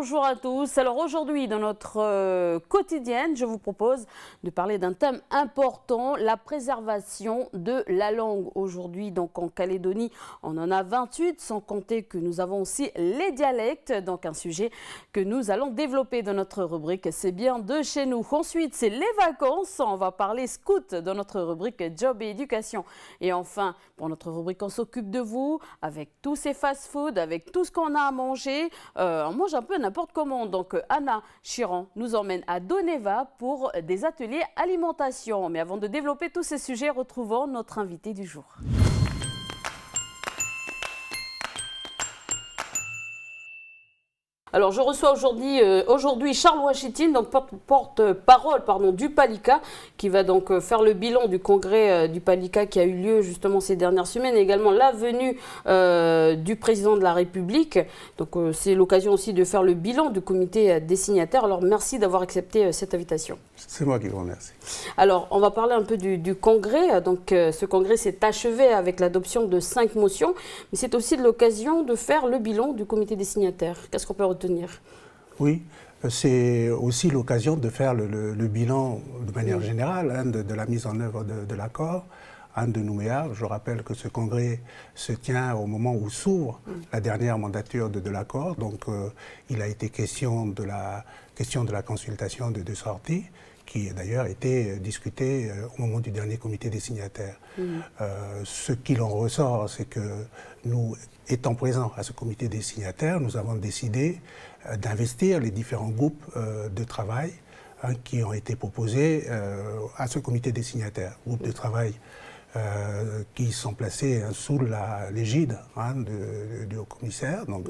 bonjour à tous. Alors aujourd'hui, dans notre quotidienne, je vous propose de parler d'un thème important, la préservation de la langue. Aujourd'hui, donc en Calédonie, on en a 28, sans compter que nous avons aussi les dialectes, donc un sujet que nous allons développer dans notre rubrique C'est bien de chez nous. Ensuite, c'est les vacances, on va parler scout dans notre rubrique Job et éducation. Et enfin, pour notre rubrique On s'occupe de vous, avec tous ces fast-food, avec tout ce qu'on a à manger, on mange un peu n'importe comment. Donc Anna Chiran nous emmène à Doneva pour des ateliers alimentation. Mais avant de développer tous ces sujets, retrouvons notre invité du jour. Alors, je reçois aujourd'hui Charles Ouachitine, donc porte-parole du Palika, qui va donc faire le bilan du congrès du Palika qui a eu lieu justement ces dernières semaines, et également la venue du président de la République. Donc, c'est l'occasion aussi de faire le bilan du comité des signataires. Alors, merci d'avoir accepté cette invitation. C'est moi qui vous remercie. Alors, on va parler un peu du congrès. Donc, ce congrès s'est achevé avec l'adoption de 5 motions, mais c'est aussi l'occasion de faire le bilan du comité des signataires. Qu'est-ce qu'on peut retenir ? Oui, c'est aussi l'occasion de faire le bilan de manière générale de la mise en œuvre de l'accord de Nouméa. Je rappelle que ce congrès se tient au moment où s'ouvre la dernière mandature de l'accord. Donc, il a été question de la consultation de sortie, qui d'ailleurs a été discuté au moment du dernier comité des signataires. Ce qu'il en ressort, c'est que nous, étant présents à ce comité des signataires, nous avons décidé d'investir les différents groupes de travail qui ont été proposés à ce comité des signataires. Groupes de travail qui sont placés sous l'égide du haut-commissaire, donc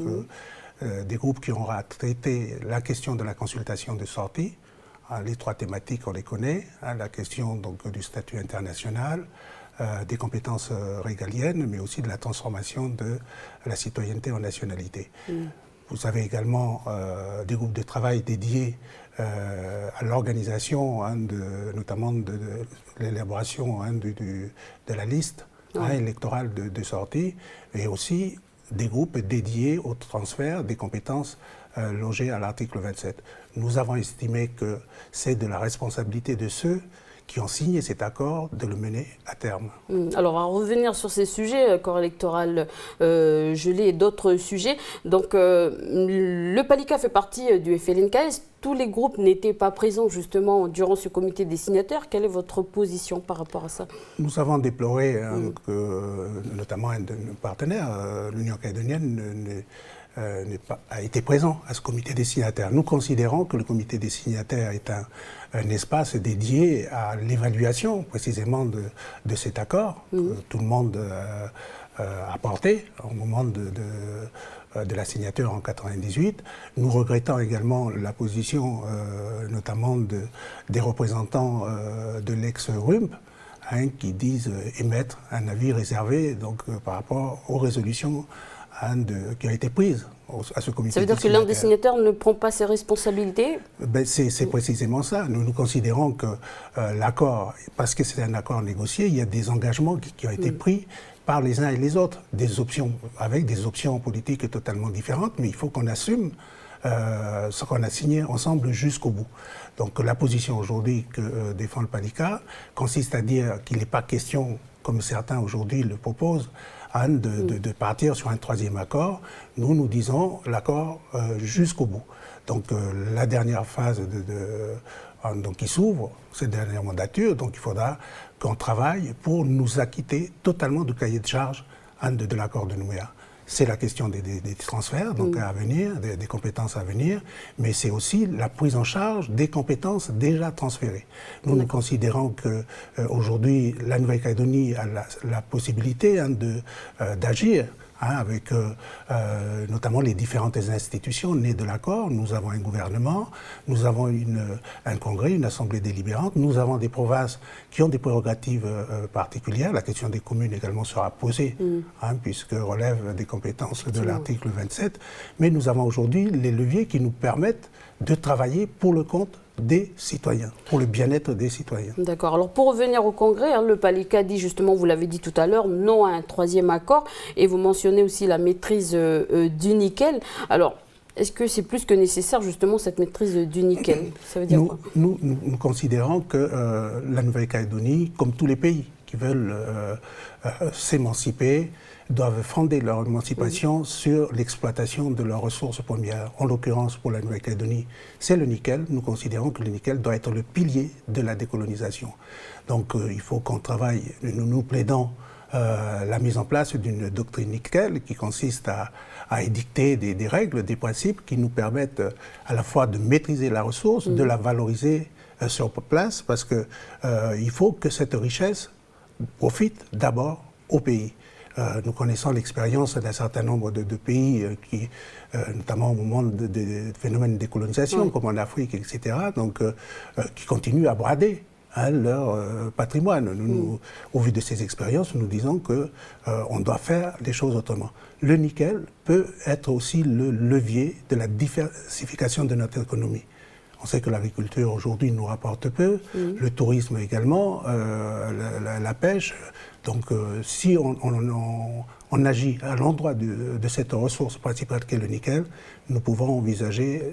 des groupes qui auront traité la question de la consultation de sortie. Les 3 thématiques, on les connaît, la question donc, du statut international, des compétences régaliennes, mais aussi de la transformation de la citoyenneté en nationalité. Vous avez également des groupes de travail dédiés à l'organisation, notamment de l'élaboration de la liste électorale de sortie, et aussi des groupes dédiés au transfert des compétences logées à l'article 27. Nous avons estimé que c'est de la responsabilité de ceux qui ont signé cet accord de le mener à terme. Alors, on va revenir sur ces sujets, corps électoral gelé et d'autres sujets. Donc, le Palika fait partie du FLNKS. Tous les groupes n'étaient pas présents justement durant ce comité des signataires. Quelle est votre position par rapport à ça? Nous avons déploré que, notamment un de nos partenaires, l'Union calédonienne, a été présent à ce comité des signataires. Nous considérons que le comité des signataires est un espace dédié à l'évaluation précisément de cet accord que tout le monde a porté au moment de la signature en 1998. Nous regrettons également la position notamment des représentants de l'ex-RUMP qui disent émettre un avis réservé donc, par rapport aux résolutions qui a été prise à ce comité. Ça veut dire que l'un des signataires ne prend pas ses responsabilités? C'est précisément ça. Nous considérons que l'accord, parce que c'est un accord négocié, il y a des engagements qui ont été pris par les uns et les autres, avec des options politiques totalement différentes, mais il faut qu'on assume ce qu'on a signé ensemble jusqu'au bout. Donc la position aujourd'hui que défend le Palika consiste à dire qu'il n'est pas question, comme certains aujourd'hui le proposent, de partir sur un 3e accord. Nous disons l'accord jusqu'au bout. Donc la dernière phase donc, qui s'ouvre, cette dernière mandature, donc il faudra qu'on travaille pour nous acquitter totalement du cahier de charge de l'accord de Nouméa. C'est la question des transferts donc à venir, des compétences à venir, mais c'est aussi la prise en charge des compétences déjà transférées. Nous considérons qu'aujourd'hui, la Nouvelle-Calédonie a la possibilité d'agir avec notamment les différentes institutions nées de l'accord. Nous avons un gouvernement, nous avons un congrès, une assemblée délibérante, nous avons des provinces qui ont des prérogatives particulières. La question des communes également sera posée, puisque relève des compétences de l'article 27. Mais nous avons aujourd'hui les leviers qui nous permettent de travailler pour le compte des citoyens, pour le bien-être des citoyens. D'accord. Alors pour revenir au Congrès, le Palika dit justement, vous l'avez dit tout à l'heure, non à un 3e accord, et vous mentionnez aussi la maîtrise du nickel. Alors, est-ce que c'est plus que nécessaire justement cette maîtrise du nickel? Ça veut dire quoi? Nous considérons que la Nouvelle-Calédonie, comme tous les pays qui veulent s'émanciper, doivent fonder leur émancipation sur l'exploitation de leurs ressources premières. En l'occurrence, pour la Nouvelle-Calédonie, c'est le nickel. Nous considérons que le nickel doit être le pilier de la décolonisation. Donc il faut qu'on travaille, nous plaidons la mise en place d'une doctrine nickel qui consiste à édicter des règles, des principes qui nous permettent à la fois de maîtriser la ressource, de la valoriser sur place, parce qu'il faut que cette richesse profite d'abord au pays. Nous connaissons l'expérience d'un certain nombre de pays qui, notamment au moment des phénomènes de décolonisation, comme en Afrique, etc., donc, qui continuent à brader leur patrimoine. Au vu de ces expériences, nous disons qu'on doit faire les choses autrement. Le nickel peut être aussi le levier de la diversification de notre économie. On sait que l'agriculture aujourd'hui nous rapporte peu, le tourisme également, la pêche. Donc si on agit à l'endroit de cette ressource principale qu'est le nickel, nous pouvons envisager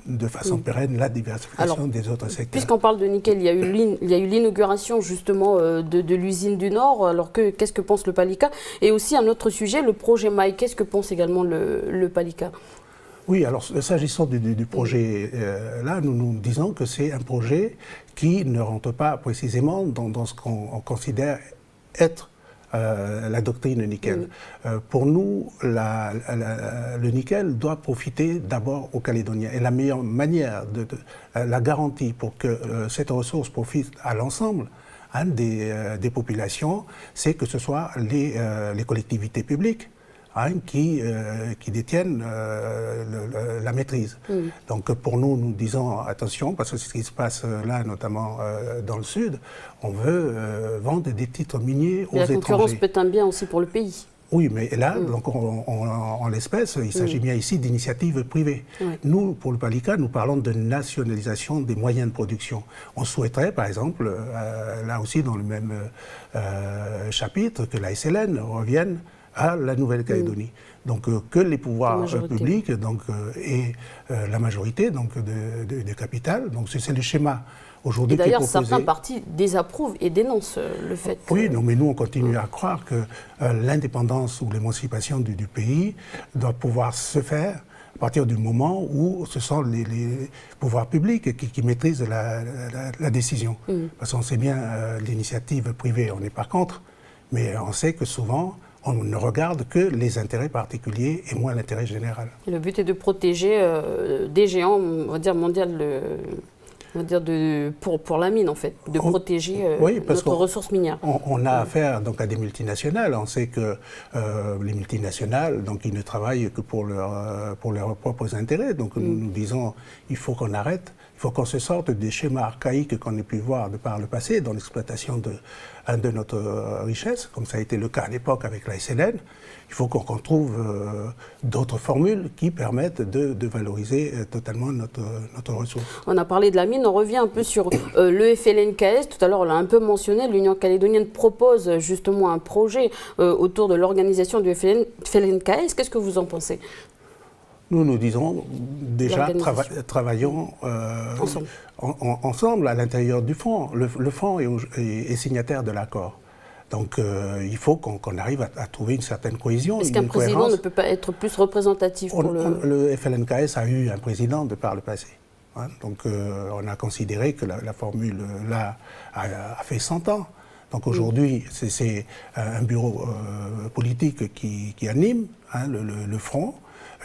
de façon pérenne la diversification des autres secteurs. Puisqu'on parle de nickel, il y a eu l'inauguration justement de l'usine du Nord. Alors qu'est-ce que pense le Palika? Et aussi un autre sujet, le projet Maï. Qu'est-ce que pense également le Palika? Oui, alors s'agissant du projet, là, nous disons que c'est un projet qui ne rentre pas précisément dans ce qu'on considère être la doctrine nickel. Pour nous, le nickel doit profiter d'abord aux Calédoniens. Et la meilleure manière, la garantie pour que cette ressource profite à l'ensemble des populations, c'est que ce soit les collectivités publiques qui détiennent la maîtrise. Donc pour nous, nous disons attention, parce que c'est ce qui se passe là, notamment dans le sud, on veut vendre des titres miniers aux étrangers. La concurrence peut être un bien aussi pour le pays. Oui, mais là, donc en l'espèce, il s'agit bien ici d'initiatives privées. Nous, pour le Palika, nous parlons de nationalisation des moyens de production. On souhaiterait, par exemple, là aussi dans le même chapitre, que la SLN revienne à la Nouvelle-Calédonie. Donc que les pouvoirs publics et la majorité de capital, donc c'est le schéma aujourd'hui qui est proposé. D'ailleurs, certains partis désapprouvent et dénoncent le fait que... Oui, non, mais nous on continue à croire que l'indépendance ou l'émancipation du pays doit pouvoir se faire à partir du moment où ce sont les pouvoirs publics qui maîtrisent la décision. Parce qu'on sait bien, l'initiative privée, on n'est pas contre, mais on sait que souvent, on ne regarde que les intérêts particuliers et moins l'intérêt général. Et le but est de protéger des géants, on va dire mondial, pour la mine en fait, de protéger notre ressource minière. On a affaire donc à des multinationales. On sait que les multinationales, donc ils ne travaillent que pour leurs propres intérêts. Donc nous disons, il faut qu'on arrête. Il faut qu'on se sorte des schémas archaïques qu'on ait pu voir de par le passé dans l'exploitation de notre richesse, comme ça a été le cas à l'époque avec la SLN. Il faut qu'on trouve d'autres formules qui permettent de valoriser totalement notre ressource. On a parlé de la mine, on revient un peu sur le FLNKS. Tout à l'heure, on l'a un peu mentionné, l'Union calédonienne propose justement un projet autour de l'organisation du FLNKS. Qu'est-ce que vous en pensez ? Nous disons déjà, travaillons ensemble à l'intérieur du Front. Le Front est signataire de l'accord. Donc il faut qu'on arrive à trouver une certaine cohésion. Est-ce qu'un président ne peut pas être plus représentatif pour le FLNKS a eu un président de par le passé. Donc on a considéré que la formule là a fait 100 ans. Donc aujourd'hui, c'est un bureau politique qui anime le Front.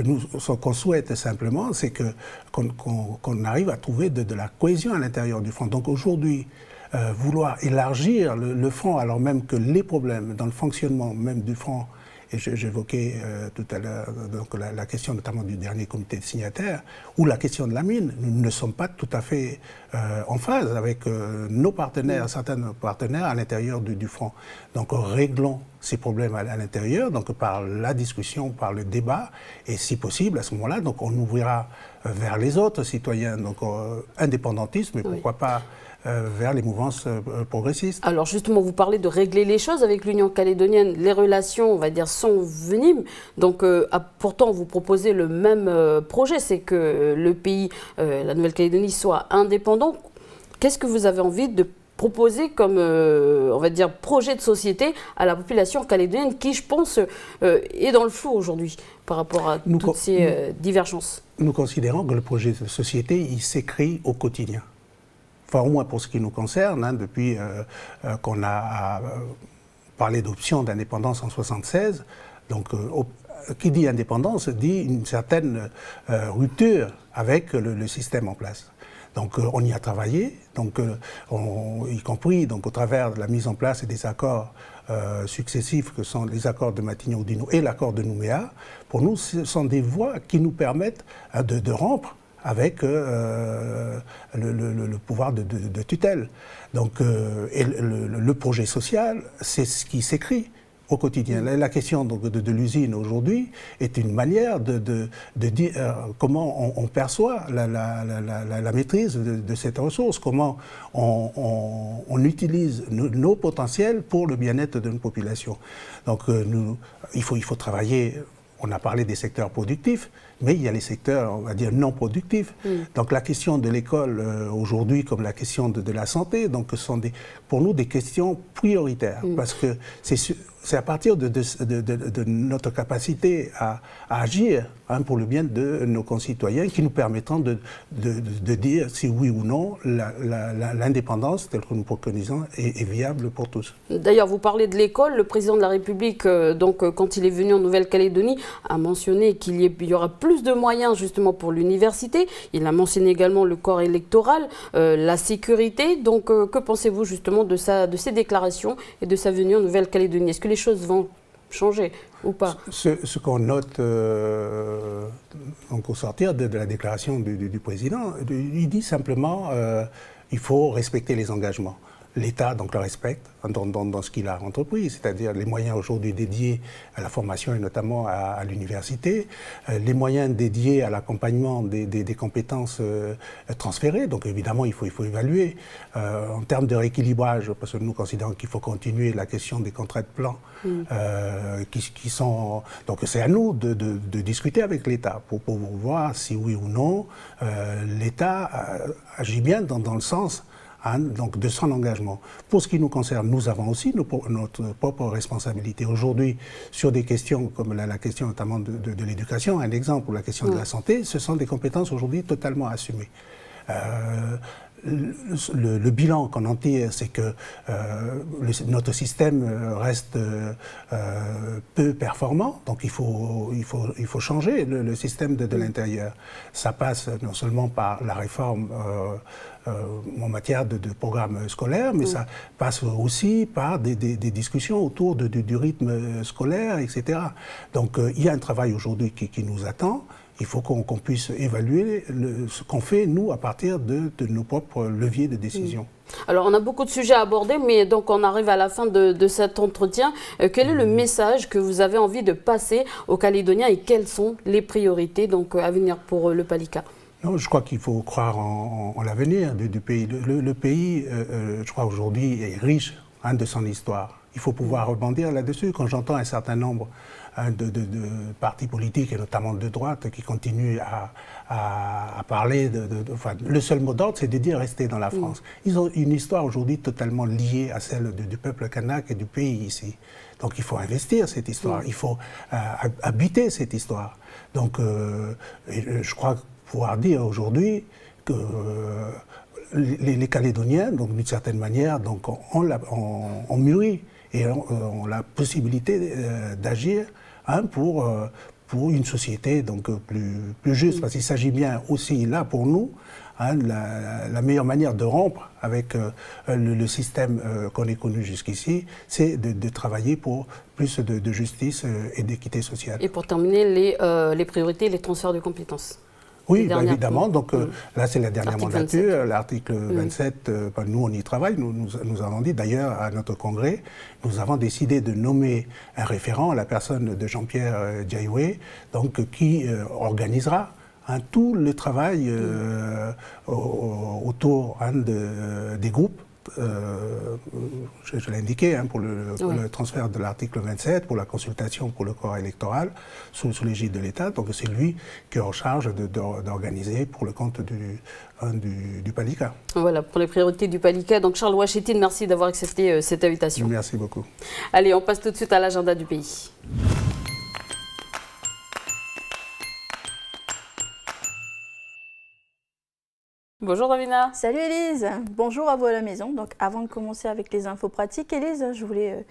Nous, ce qu'on souhaite simplement, c'est qu'on arrive à trouver de la cohésion à l'intérieur du Front. Donc aujourd'hui, vouloir élargir le Front, alors même que les problèmes dans le fonctionnement même du Front, et j'évoquais tout à l'heure la question notamment du dernier comité de signataires, ou la question de la mine, nous ne sommes pas tout à fait en phase avec nos partenaires, certains de nos partenaires à l'intérieur du Front. Donc réglons ces problèmes à l'intérieur, donc par la discussion, par le débat, et si possible, à ce moment-là, donc on ouvrira vers les autres citoyens, donc indépendantisme, mais pourquoi pas vers les mouvances progressistes. Alors justement, vous parlez de régler les choses avec l'Union calédonienne. Les relations, on va dire, sont venimes. Donc pourtant, vous proposez le même projet, c'est que le pays, la Nouvelle-Calédonie, soit indépendant. Qu'est-ce que vous avez envie de proposer comme, on va dire, projet de société à la population calédonienne qui, je pense, est dans le flou aujourd'hui par rapport à toutes ces divergences? Nous considérons que le projet de société, il s'écrit au quotidien. Enfin, au moins pour ce qui nous concerne, hein, depuis qu'on a parlé d'option d'indépendance en 1976, donc qui dit indépendance dit une certaine rupture avec le système en place. Donc on y a travaillé, donc, y compris donc, au travers de la mise en place des accords successifs que sont les accords de Matignon-Oudinot et l'accord de Nouméa. Pour nous, ce sont des voies qui nous permettent de rompre avec le pouvoir de tutelle. Donc, et le projet social, c'est ce qui s'écrit au quotidien. La question donc, de l'usine aujourd'hui est une manière de dire comment on perçoit la maîtrise de cette ressource, comment on utilise nos potentiels pour le bien-être de nos populations. Donc il faut travailler. On a parlé des secteurs productifs, mais il y a les secteurs, on va dire, non productifs. Donc la question de l'école aujourd'hui, comme la question de la santé, donc sont pour nous des questions prioritaires, parce que c'est à partir de notre capacité à agir hein, pour le bien de nos concitoyens qui nous permettront de dire si oui ou non l'indépendance telle que nous préconisons est viable pour tous. D'ailleurs, vous parlez de l'école. Le président de la République, quand il est venu en Nouvelle-Calédonie, a mentionné qu'il y aura plus de moyens justement pour l'université. Il a mentionné également le corps électoral, la sécurité. Donc, que pensez-vous justement de ces déclarations et de sa venue en Nouvelle-Calédonie? Est-ce que les choses vont changer ou pas? Ce qu'on note donc au sortir de la déclaration du président, il dit simplement il faut respecter les engagements. L'État donc le respecte dans ce qu'il a entrepris, c'est-à-dire les moyens aujourd'hui dédiés à la formation et notamment à l'université, les moyens dédiés à l'accompagnement des compétences transférées. Donc évidemment, il faut évaluer en termes de rééquilibrage, parce que nous considérons qu'il faut continuer la question des contrats de plan, qui sont... Donc c'est à nous de discuter avec l'État pour voir si oui ou non l'État agit bien dans le sens donc de son engagement. Pour ce qui nous concerne, nous avons aussi notre propre responsabilité. Aujourd'hui, sur des questions comme la question notamment de l'éducation, un exemple, ou la question de la santé, ce sont des compétences aujourd'hui totalement assumées. Le bilan qu'on en tire, c'est que notre système reste peu performant, donc il faut changer le système de l'intérieur. Ça passe non seulement par la réforme en matière de programme scolaire, mais ça passe aussi par des discussions autour du rythme scolaire, etc. Donc il y a un travail aujourd'hui qui nous attend. Il faut qu'on puisse évaluer ce qu'on fait, nous, à partir de nos propres leviers de décision. Alors, on a beaucoup de sujets à aborder, mais donc on arrive à la fin de cet entretien. Quel est le message que vous avez envie de passer aux Calédoniens et quelles sont les priorités donc, à venir pour le Palika? Non, je crois qu'il faut croire en l'avenir du pays. Le pays, je crois, aujourd'hui, est riche de son histoire. Il faut pouvoir rebondir là-dessus. Quand j'entends un certain nombre de partis politiques, et notamment de droite, qui continuent à parler enfin, le seul mot d'ordre, c'est de dire rester dans la France. Ils ont une histoire aujourd'hui totalement liée à celle du peuple kanak et du pays ici. Donc il faut investir cette histoire, il faut habiter cette histoire. Donc je crois pouvoir dire aujourd'hui que les Calédoniens, donc d'une certaine manière, donc ont mûri et ont la possibilité d'agir pour une société donc plus juste, parce qu'il s'agit bien aussi là pour nous la meilleure manière de rompre avec le système qu'on ait connu jusqu'ici, c'est de travailler pour plus de justice et d'équité sociale. Et pour terminer, les priorités, les transferts de compétences. Oui, évidemment. Donc là, c'est la dernière mandature. L'article 27, nous, on y travaille. Nous avons dit, d'ailleurs, à notre congrès, nous avons décidé de nommer un référent, la personne de Jean-Pierre Diaoué, donc qui organisera tout le travail autour des groupes. Je l'ai indiqué, pour le transfert de l'article 27, pour la consultation pour le corps électoral sous l'égide de l'État. Donc c'est lui qui est en charge d'organiser pour le compte du PALICA. Voilà, pour les priorités du PALICA. Donc Charles Ouachetine, merci d'avoir accepté cette invitation. Merci beaucoup. Allez, on passe tout de suite à l'agenda du pays. Bonjour Davina. Salut Élise, bonjour à vous à la maison. Donc avant de commencer avec les infos pratiques, Élise, je voulais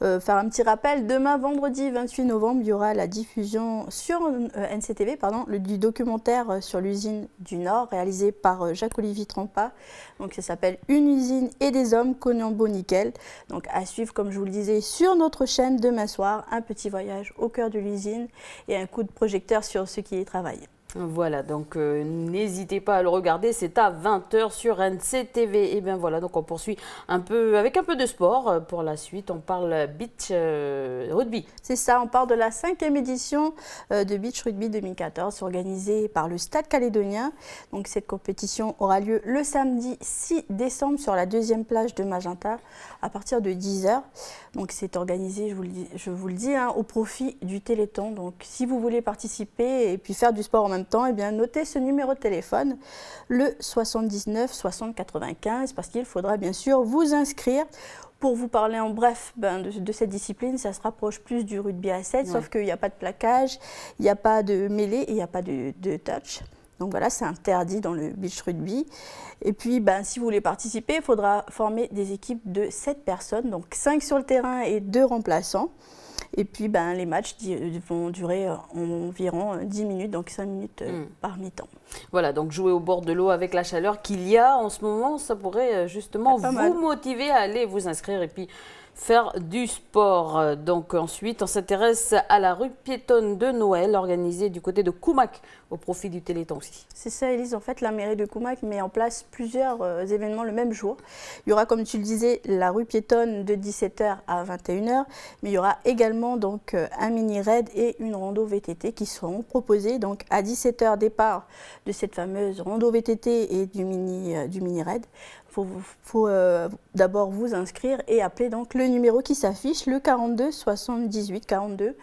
faire un petit rappel. Demain, vendredi 28 novembre, il y aura la diffusion sur NCTV du documentaire sur l'usine du Nord réalisé par Jacques-Olivier Trempa. Donc ça s'appelle Une usine et des hommes, Cognambo-Nickel. Donc à suivre, comme je vous le disais, sur notre chaîne demain soir, un petit voyage au cœur de l'usine et un coup de projecteur sur ceux qui y travaillent. Voilà, donc n'hésitez pas à le regarder, c'est à 20 h sur NCTV. Et bien voilà, donc on poursuit avec un peu de sport. Pour la suite, on parle beach rugby. C'est ça, on part de la 5e édition de Beach Rugby 2014, organisée par le Stade Calédonien. Donc cette compétition aura lieu le samedi 6 décembre sur la 2e plage de Magenta à partir de 10 h. Donc c'est organisé, je vous le dis, au profit du Téléthon. Donc si vous voulez participer et puis faire du sport en même temps, eh bien notez ce numéro de téléphone, le 79 60 95, parce qu'il faudra bien sûr vous inscrire. Pour vous parler en bref de cette discipline, ça se rapproche plus du rugby à 7, sauf qu'il n'y a pas de plaquage, il n'y a pas de mêlée et il n'y a pas de touch. Donc voilà, c'est interdit dans le beach rugby. Et puis, si vous voulez participer, il faudra former des équipes de 7 personnes, donc 5 sur le terrain et 2 remplaçants. Et puis, les matchs vont durer environ 10 minutes, donc 5 minutes par mi-temps. Voilà, donc jouer au bord de l'eau avec la chaleur qu'il y a en ce moment, ça pourrait justement vous motiver à aller vous inscrire et puis faire du sport. Donc ensuite, on s'intéresse à la rue piétonne de Noël organisée du côté de Koumak au profit du Téléthon aussi. C'est ça, Élise. En fait, la mairie de Koumak met en place plusieurs événements le même jour. Il y aura, comme tu le disais, la rue piétonne de 17 h à 21 h, mais il y aura également donc un mini-raid et une rando VTT qui seront proposés. Donc à 17 h, départ de cette fameuse rando VTT et du mini-raid. Il faut d'abord vous inscrire et appeler donc le numéro qui s'affiche, le 42 78 42.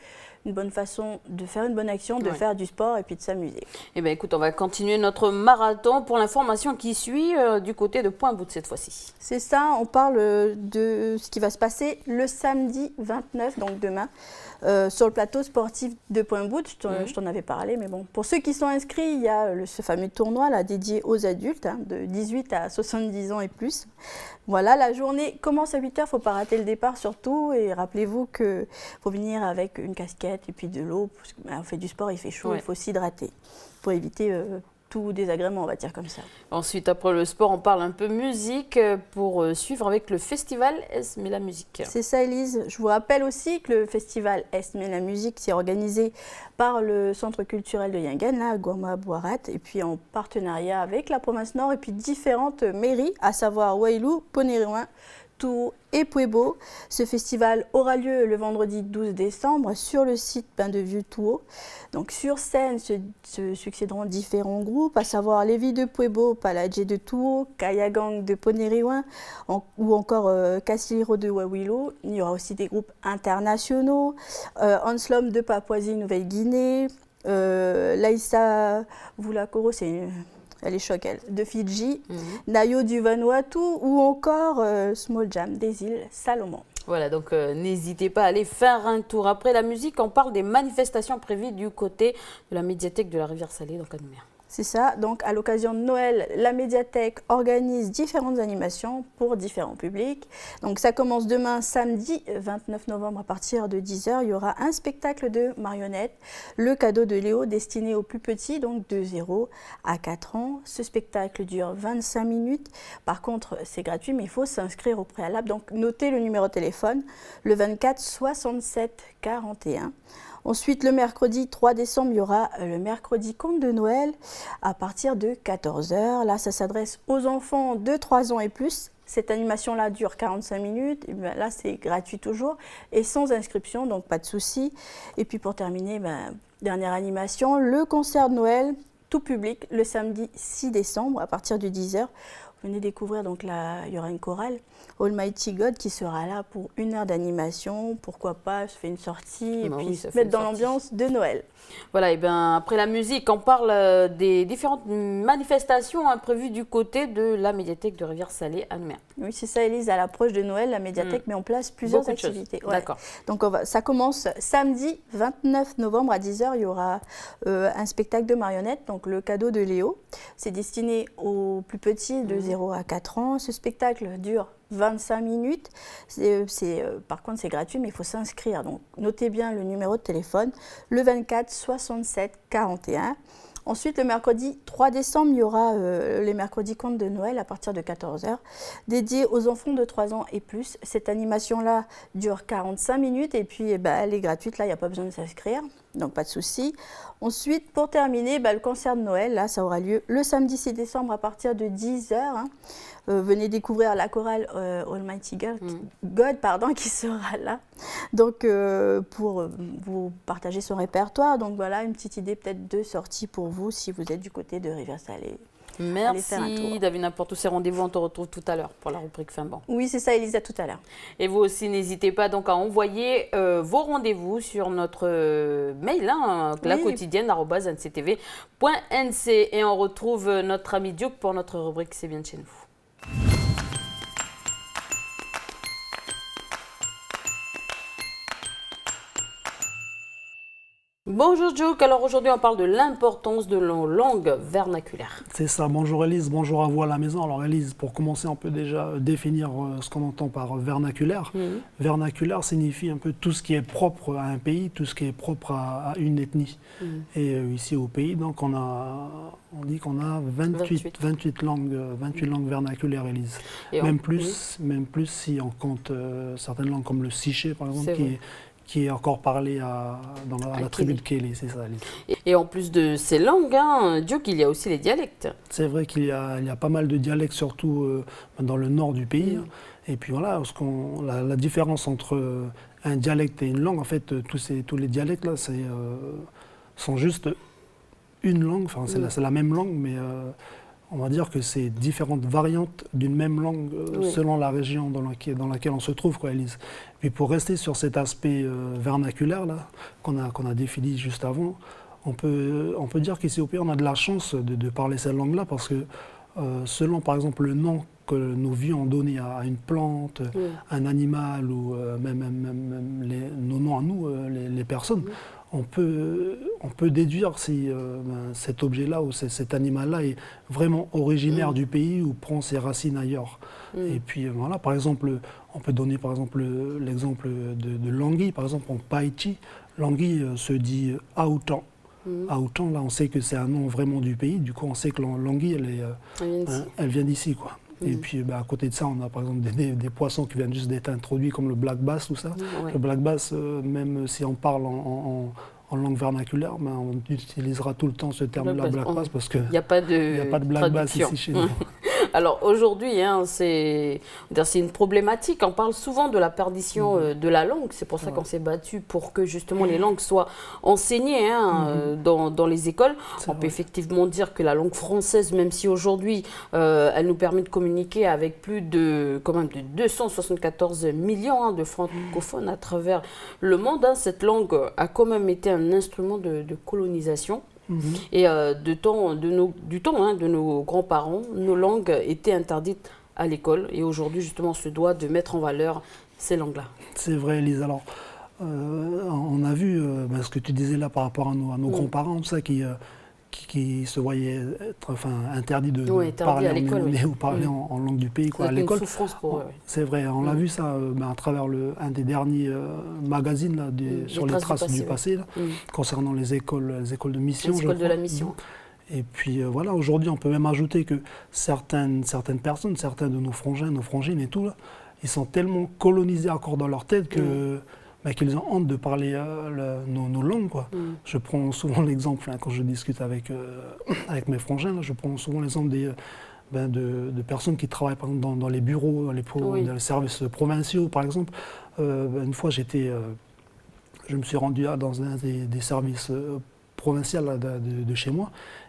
Une bonne façon de faire une bonne action, de faire du sport et puis de s'amuser. Eh bien écoute, on va continuer notre marathon pour l'information qui suit du côté de Point-Bout cette fois-ci. C'est ça, on parle de ce qui va se passer le samedi 29, donc demain, sur le plateau sportif de Point-Bout. Je t'en avais parlé, mais bon, pour ceux qui sont inscrits, il y a ce fameux tournoi là, dédié aux adultes, de 18 à 70 ans et plus. Voilà, la journée commence à 8 h, il ne faut pas rater le départ surtout. Et rappelez-vous qu'il faut venir avec une casquette et puis de l'eau. On fait du sport, il fait chaud, il faut s'hydrater pour éviter tout désagrément, on va dire comme ça. Ensuite, après le sport, on parle un peu musique pour suivre avec le festival Esme la musique. C'est ça, Élise. Je vous rappelle aussi que le festival Esme la musique, c'est organisé par le Centre culturel de Yingen, à Gourma-Boirat, et puis en partenariat avec la province Nord et puis différentes mairies, à savoir Wailou, Ponériouin, Tours et Puebo. Ce festival aura lieu le vendredi 12 décembre sur le site de Vieux-Touot. Donc sur scène se succéderont différents groupes, à savoir Lévi de Puebo, Paladje de Touot, Kayagang de Ponériouin ou encore Kassiliro de Wawilo. Il y aura aussi des groupes internationaux, Anslom de Papouasie-Nouvelle-Guinée, Laïssa Voulakoro, elle est choc, elle, de Fidji, Nayo du Vanuatu ou encore Small Jam des îles Salomon. Voilà, donc n'hésitez pas à aller faire un tour. Après la musique, on parle des manifestations prévues du côté de la médiathèque de la Rivière-Salée, donc à Nouméa. C'est ça, donc à l'occasion de Noël, la médiathèque organise différentes animations pour différents publics. Donc ça commence demain, samedi 29 novembre à partir de 10 h. Il y aura un spectacle de marionnettes, le cadeau de Léo destiné aux plus petits, donc de 0 à 4 ans. Ce spectacle dure 25 minutes. Par contre, c'est gratuit, mais il faut s'inscrire au préalable. Donc notez le numéro de téléphone, le 24 67 41. Ensuite, le mercredi 3 décembre, il y aura le mercredi conte de Noël à partir de 14 h. Là, ça s'adresse aux enfants de 3 ans et plus. Cette animation-là dure 45 minutes. Et bien là, c'est gratuit toujours et sans inscription, donc pas de souci. Et puis pour terminer, dernière animation, le concert de Noël. tout public le samedi 6 décembre à partir de 10h. Venez découvrir, donc là, il y aura une chorale, Almighty God, qui sera là pour 1 heure d'animation. Pourquoi pas, se fait une sortie et puis se mettre dans l'ambiance de Noël. Voilà, et bien après la musique, on parle des différentes manifestations prévues du côté de la médiathèque de Rivière-Salée à Nouméa. Oui, c'est ça, Élise. À l'approche de Noël, la médiathèque met en place plusieurs activités. Ouais. D'accord. Donc ça commence samedi 29 novembre à 10h. Il y aura un spectacle de marionnettes, donc le cadeau de Léo. C'est destiné aux plus petits de 0 à 4 ans. Ce spectacle dure 25 minutes. Par contre, c'est gratuit, mais il faut s'inscrire. Donc, notez bien le numéro de téléphone, le 24 67 41. Ensuite, le mercredi 3 décembre, il y aura les mercredis contes de Noël à partir de 14h, dédiés aux enfants de 3 ans et plus. Cette animation-là dure 45 minutes et puis elle est gratuite, là, il n'y a pas besoin de s'inscrire, donc pas de souci. Ensuite, pour terminer, le concert de Noël, là, ça aura lieu le samedi 6 décembre à partir de 10h. Venez découvrir la chorale Almighty God, qui sera là, donc pour vous partager son répertoire. Donc voilà, une petite idée peut-être de sortie pour vous si vous êtes du côté de Rivière-Salée. Merci Davina pour tous ces rendez-vous. On te retrouve tout à l'heure pour la rubrique Fin-Ban. Oui, c'est ça, Elisa, tout à l'heure. Et vous aussi, n'hésitez pas donc à envoyer vos rendez-vous sur notre mail, laquotidienne@nctv.nc. Et on retrouve notre ami Duke pour notre rubrique C'est bien de chez nous. Bonjour Duke, alors aujourd'hui on parle de l'importance de nos langues vernaculaires. C'est ça, bonjour Élise, bonjour à vous à la maison. Alors Élise, pour commencer on peut déjà définir ce qu'on entend par vernaculaire. Vernaculaire signifie un peu tout ce qui est propre à un pays, tout ce qui est propre à une ethnie. Et ici au pays, donc on dit qu'on a 28 langues vernaculaires, Élise. Même plus si on compte certaines langues comme le siché par exemple, qui est encore parlé dans la tribu de Kéli, c'est ça. Et en plus de ces langues, Duke, il y a aussi les dialectes. C'est vrai qu'il y a pas mal de dialectes, surtout dans le nord du pays. Et puis voilà, la différence entre un dialecte et une langue, en fait, tous les dialectes là, sont juste une langue. Enfin, c'est la même langue, mais on va dire que c'est différentes variantes d'une même langue selon la région dans laquelle on se trouve, quoi, Élise. Puis pour rester sur cet aspect vernaculaire là qu'on a défini juste avant, on peut dire qu'ici au pays on a de la chance de parler cette langue-là parce que selon par exemple le nom que nos vieux ont donné à une plante, un animal ou même nos noms à nous, les personnes, on peut déduire si cet objet-là ou cet animal-là est vraiment originaire du pays ou prend ses racines ailleurs. Et puis voilà, par exemple, on peut donner par exemple l'exemple de l'anguille. Par exemple, en Païti, l'anguille se dit Aoutan. Aoutan, là, on sait que c'est un nom vraiment du pays. Du coup, on sait que l'anguille, elle vient d'ici, quoi. Et puis à côté de ça, on a par exemple des poissons qui viennent juste d'être introduits comme le black bass, tout ça. Le black bass, même si on parle en langue vernaculaire, on utilisera tout le temps ce terme-là, black bass, parce qu'il n'y a pas de black bass ici chez nous. Alors aujourd'hui, c'est une problématique. On parle souvent de la perdition de la langue. C'est pour ça qu'on s'est battu pour que justement les langues soient enseignées dans les écoles. On peut effectivement dire que la langue française, même si aujourd'hui elle nous permet de communiquer avec plus de 274 millions de francophones à travers le monde, cette langue a quand même été un instrument de colonisation. Et du temps de nos grands-parents, nos langues étaient interdites à l'école. Et aujourd'hui, justement, on se doit de mettre en valeur ces langues-là. C'est vrai, Elise. Alors, on a vu ce que tu disais là par rapport à nos grands-parents, tout ça, qui se voyaient être interdits de parler ou parler en langue du pays, quoi, à l'école. C'est une souffrance pour eux. C'est vrai, on l'a vu ça à travers un des derniers magazines là, sur les traces du passé, là, concernant les écoles de mission. Les écoles de la mission. Et puis voilà, aujourd'hui, on peut même ajouter que certaines personnes, certains de nos frangins, nos frangines et tout, là, ils sont tellement colonisés encore dans leur tête que... qu'ils ont honte de parler nos langues, quoi. Je prends souvent l'exemple, quand je discute avec mes frangins, là, je prends souvent l'exemple de personnes qui travaillent par exemple, dans les bureaux, dans les services provinciaux, par exemple. Une fois, je me suis rendu dans un des services provinciale là, de chez moi.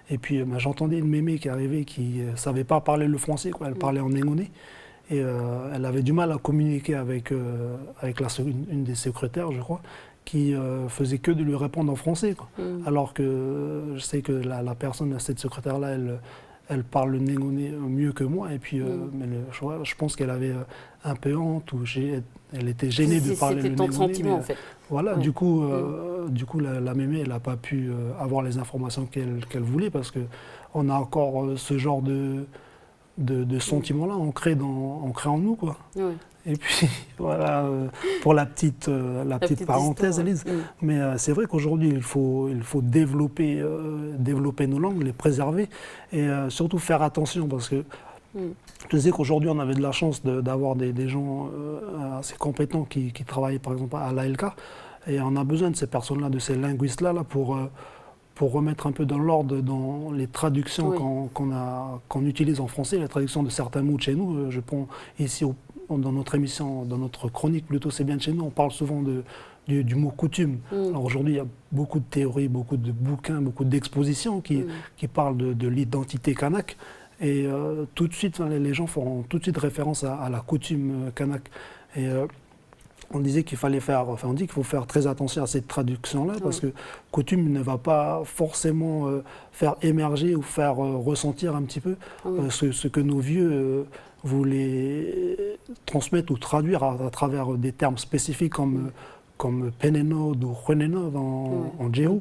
Et puis j'entendais une mémé qui arrivait qui ne savait pas parler le français, quoi. Elle parlait en négoné. Et elle avait du mal à communiquer avec une des secrétaires, je crois, qui faisait que de lui répondre en français, quoi. Alors que je sais que la personne, cette secrétaire-là, elle parle le négoné mieux que moi. Et puis mais je pense qu'elle avait un peu honte ou elle était gênée de parler le négoné. C'était ton sentiment, en fait. Voilà, du coup, la mémé, elle n'a pas pu avoir les informations qu'elle voulait parce qu'on a encore ce genre de sentiments-là ancrés en nous, quoi. Oui. Et puis, voilà, pour la petite parenthèse, histoire, Elise. Mais c'est vrai qu'aujourd'hui, il faut développer nos langues, les préserver et surtout faire attention parce que je disais qu'aujourd'hui, on avait de la chance d'avoir des gens assez compétents qui travaillent, par exemple, à l'ALK. Et on a besoin de ces personnes-là, de ces linguistes-là pour remettre un peu dans l'ordre dans les traductions qu'on utilise en français, les traductions de certains mots de chez nous. Je prends ici, dans notre émission, dans notre chronique, plutôt c'est bien de chez nous, on parle souvent du mot coutume. Alors aujourd'hui, il y a beaucoup de théories, beaucoup de bouquins, beaucoup d'expositions qui parlent de l'identité kanak. Et tout de suite, les gens font tout de suite référence à la coutume kanak. Et on disait qu'il fallait on dit qu'il faut faire très attention à cette traduction-là parce que coutume ne va pas forcément faire émerger ou faire ressentir un petit peu ce que nos vieux voulaient transmettre ou traduire à travers des termes spécifiques comme Penenod ou Renenod en Djéhou.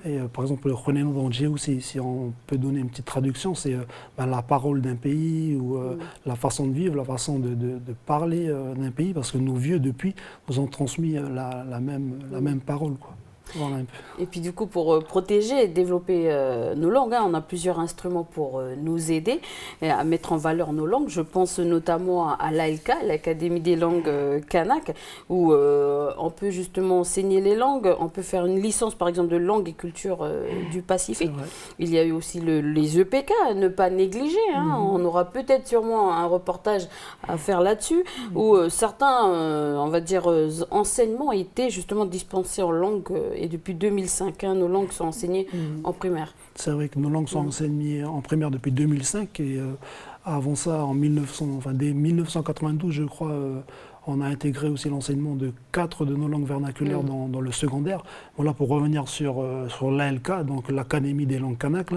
Et par exemple, le Renenod en Djéhou, si on peut donner une petite traduction, c'est la parole d'un pays ou la façon de vivre, la façon de parler d'un pays, parce que nos vieux, depuis, nous ont transmis la même parole, quoi. Voilà un peu. Et puis du coup, pour protéger et développer nos langues, on a plusieurs instruments pour nous aider à mettre en valeur nos langues. Je pense notamment à l'ALK, l'Académie des langues kanak, où on peut justement enseigner les langues. On peut faire une licence, par exemple, de langue et culture du Pacifique. Il y a eu aussi les EPK, à ne pas négliger. On aura peut-être sûrement un reportage à faire là-dessus, où certains, on va dire, enseignements étaient justement dispensés en langue. Et depuis 2005, nos langues sont enseignées en primaire. C'est vrai que nos langues sont enseignées en primaire depuis 2005 et avant ça, dès 1992, je crois, on a intégré aussi l'enseignement de 4 de nos langues vernaculaires dans le secondaire. Voilà, pour revenir sur l'ALK, donc l'Académie des langues kanak,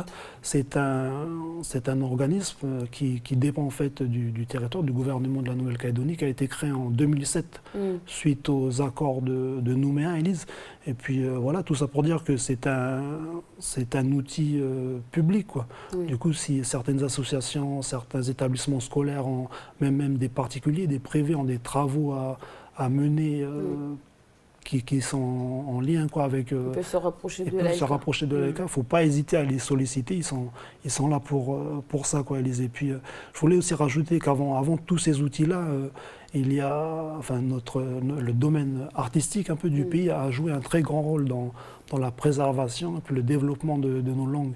c'est un organisme qui dépend en fait du territoire, du gouvernement de la Nouvelle-Calédonie, qui a été créé en 2007 suite aux accords de Nouméa, Élise. Et puis voilà, tout ça pour dire que c'est un outil public, quoi. Du coup, si certaines associations, certains établissements scolaires, même des particuliers, des privés, ont des travaux à mener qui sont en lien, quoi, avec... Ils peuvent se rapprocher de l'ALK. Il ne faut pas hésiter à les solliciter. Ils sont là pour ça, quoi, Élise. Et puis, je voulais aussi rajouter qu'avant tous ces outils-là, il y a, le domaine artistique un peu du pays a joué un très grand rôle dans la préservation et puis le développement de nos langues.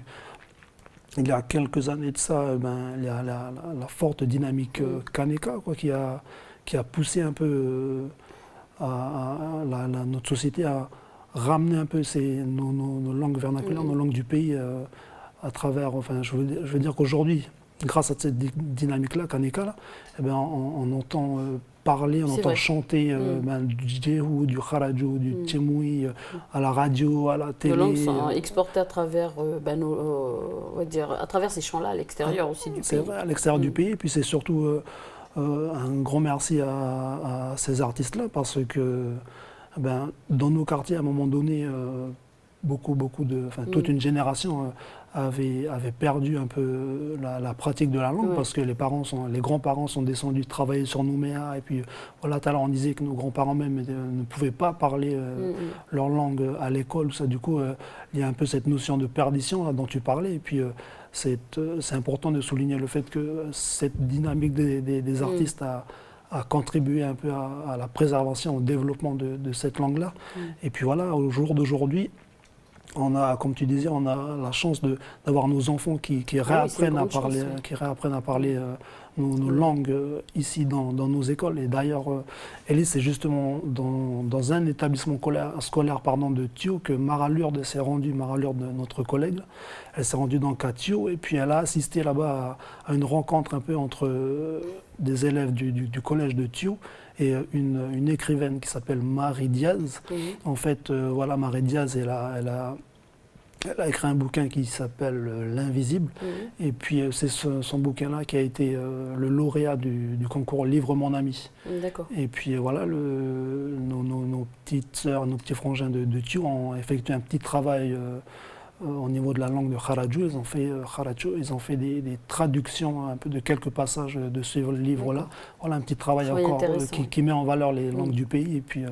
Il y a quelques années de ça, il y a la forte dynamique Kaneka, quoi, qui a poussé un peu notre société à ramener un peu nos langues vernaculaires, nos langues du pays à travers, je veux dire qu'aujourd'hui, grâce à cette dynamique-là, Kaneka, on entend parler, on entend chanter du djéhou, du kharadjou, du tchemoui à la radio, à la télé. Nos langues sont exportées à travers, on va dire, à travers ces champs-là, à l'extérieur aussi du pays. C'est vrai, à l'extérieur du pays, puis c'est surtout un grand merci à ces artistes-là, parce que dans nos quartiers, à un moment donné, toute une génération avait perdu un peu la pratique de la langue, parce que les grands-parents sont descendus travailler sur Nouméa, et puis voilà, tout à l'heure on disait que nos grands-parents même ne pouvaient pas parler leur langue à l'école, ça, du coup il y a un peu cette notion de perdition là, dont tu parlais, et puis c'est important de souligner le fait que cette dynamique des artistes a contribué un peu à la préservation, au développement de cette langue-là. Et puis voilà, au jour d'aujourd'hui, on a, comme tu disais, on a la chance d'avoir nos enfants qui réapprennent à parler nos langues ici dans nos écoles. Et d'ailleurs, Elise, c'est justement dans un établissement scolaire de Thio que Mara Lourdes s'est rendue, Mara Lourdes, notre collègue. Elle s'est rendue donc à Thio et puis elle a assisté là-bas à une rencontre un peu entre des élèves du collège de Thio et une écrivaine qui s'appelle Marie Diaz. En fait, voilà, Marie Diaz, elle a écrit un bouquin qui s'appelle L'Invisible. Et puis c'est son bouquin-là qui a été le lauréat du concours Livre Mon Ami. D'accord. Et puis voilà, nos petites sœurs, nos petits frangins de Thio ont effectué un petit travail au niveau de la langue de Kharadjou. Ils ont fait des traductions un peu de quelques passages de ce livre-là. Voilà un petit travail encore qui met en valeur les langues du pays. Et puis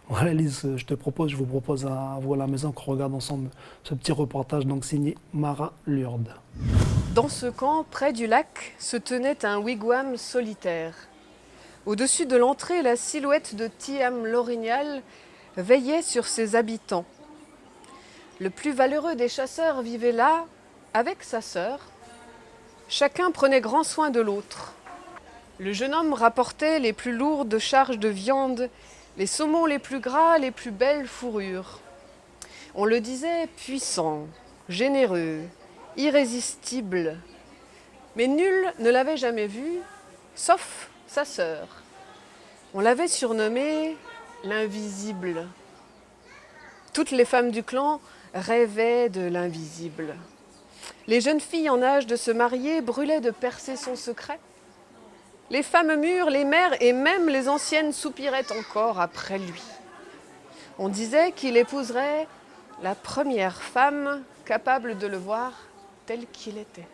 voilà, Elise, je vous propose à vous à la maison qu'on regarde ensemble ce petit reportage donc signé Mara Lourdes. Dans ce camp, près du lac, se tenait un wigwam solitaire. Au-dessus de l'entrée, la silhouette de Thiam l'Orignal veillait sur ses habitants. Le plus valeureux des chasseurs vivait là, avec sa sœur. Chacun prenait grand soin de l'autre. Le jeune homme rapportait les plus lourdes charges de viande, les saumons les plus gras, les plus belles fourrures. On le disait puissant, généreux, irrésistible. Mais nul ne l'avait jamais vu, sauf sa sœur. On l'avait surnommé l'invisible. Toutes les femmes du clan rêvait de l'invisible. Les jeunes filles en âge de se marier brûlaient de percer son secret. Les femmes mûres, les mères et même les anciennes soupiraient encore après lui. On disait qu'il épouserait la première femme capable de le voir tel qu'il était.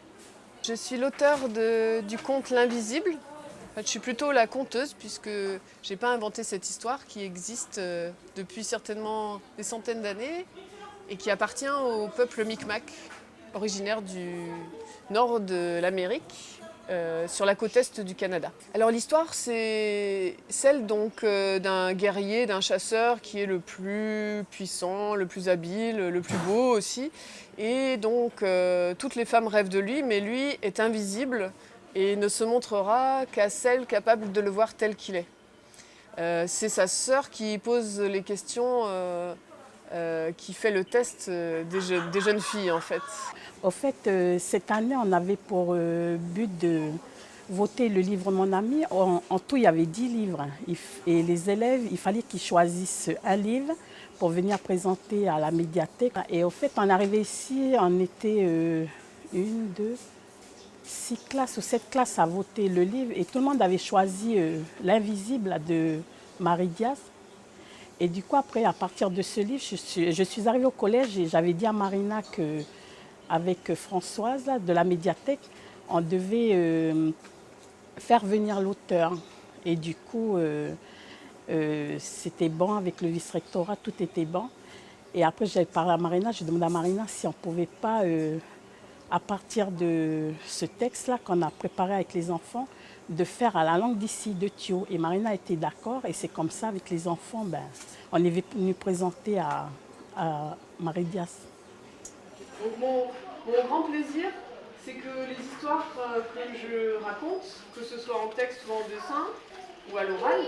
Je suis l'auteur du conte L'Invisible. Je suis plutôt la conteuse puisque je n'ai pas inventé cette histoire qui existe depuis certainement des centaines d'années et qui appartient au peuple Micmac, originaire du nord de l'Amérique, sur la côte est du Canada. Alors l'histoire, c'est celle donc d'un guerrier, d'un chasseur qui est le plus puissant, le plus habile, le plus beau aussi. Et donc toutes les femmes rêvent de lui, mais lui est invisible et ne se montrera qu'à celle capable de le voir tel qu'il est. C'est sa sœur qui pose les questions, qui fait le test des jeunes filles en fait. Au fait, cette année, on avait pour but de voter le livre Mon Ami. En tout, il y avait 10 livres. Et les élèves, il fallait qu'ils choisissent un livre pour venir présenter à la médiathèque. Et au fait, on est arrivé ici, on était 6 classes ou 7 classes à voter le livre. Et tout le monde avait choisi L'Invisible de Marie Diaz. Et du coup, après, à partir de ce livre, je suis arrivée au collège et j'avais dit à Marina qu'avec Françoise là, de la médiathèque, on devait faire venir l'auteur. Et du coup, c'était bon avec le vice-rectorat, tout était bon. Et après, j'ai parlé à Marina, j'ai demandé à Marina si on ne pouvait pas, à partir de ce texte-là qu'on a préparé avec les enfants, de faire à la langue d'ici, de Thio. Et Marina était d'accord, et c'est comme ça, avec les enfants, on est venu présenter à Marie Diaz. Donc mon grand plaisir, c'est que les histoires que je raconte, que ce soit en texte ou en dessin, ou à l'oral,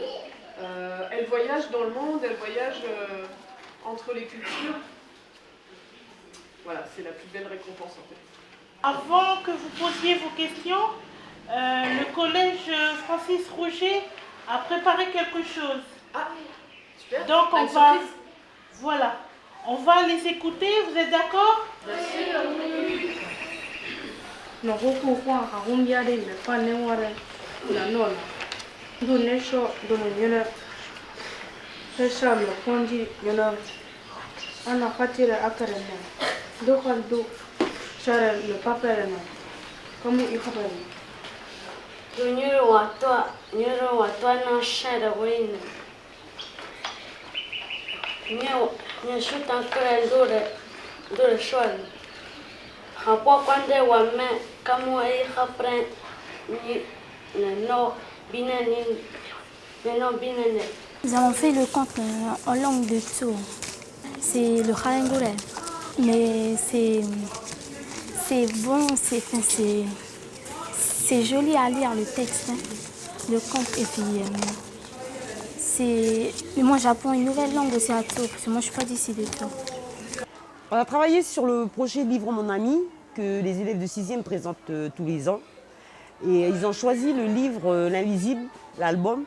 elles voyagent dans le monde, elles voyagent entre les cultures. Voilà, c'est la plus belle récompense en fait. Avant que vous posiez vos questions, le collège Francis Rouget a préparé quelque chose. Ah, super. Donc on va, voilà, on va les écouter. Vous êtes d'accord? Bien sûr. Nous avons fait le conte en langue de Tsou. C'est le Khalengouret. mais c'est bon, c'est joli à lire le texte, hein, le conte. Et puis, mais moi j'apprends une nouvelle langue aussi à Tours, parce que moi je ne suis pas d'ici de Tours. On a travaillé sur le projet Livre mon ami, que les élèves de 6e présentent tous les ans. Et ils ont choisi le livre L'Invisible, l'album,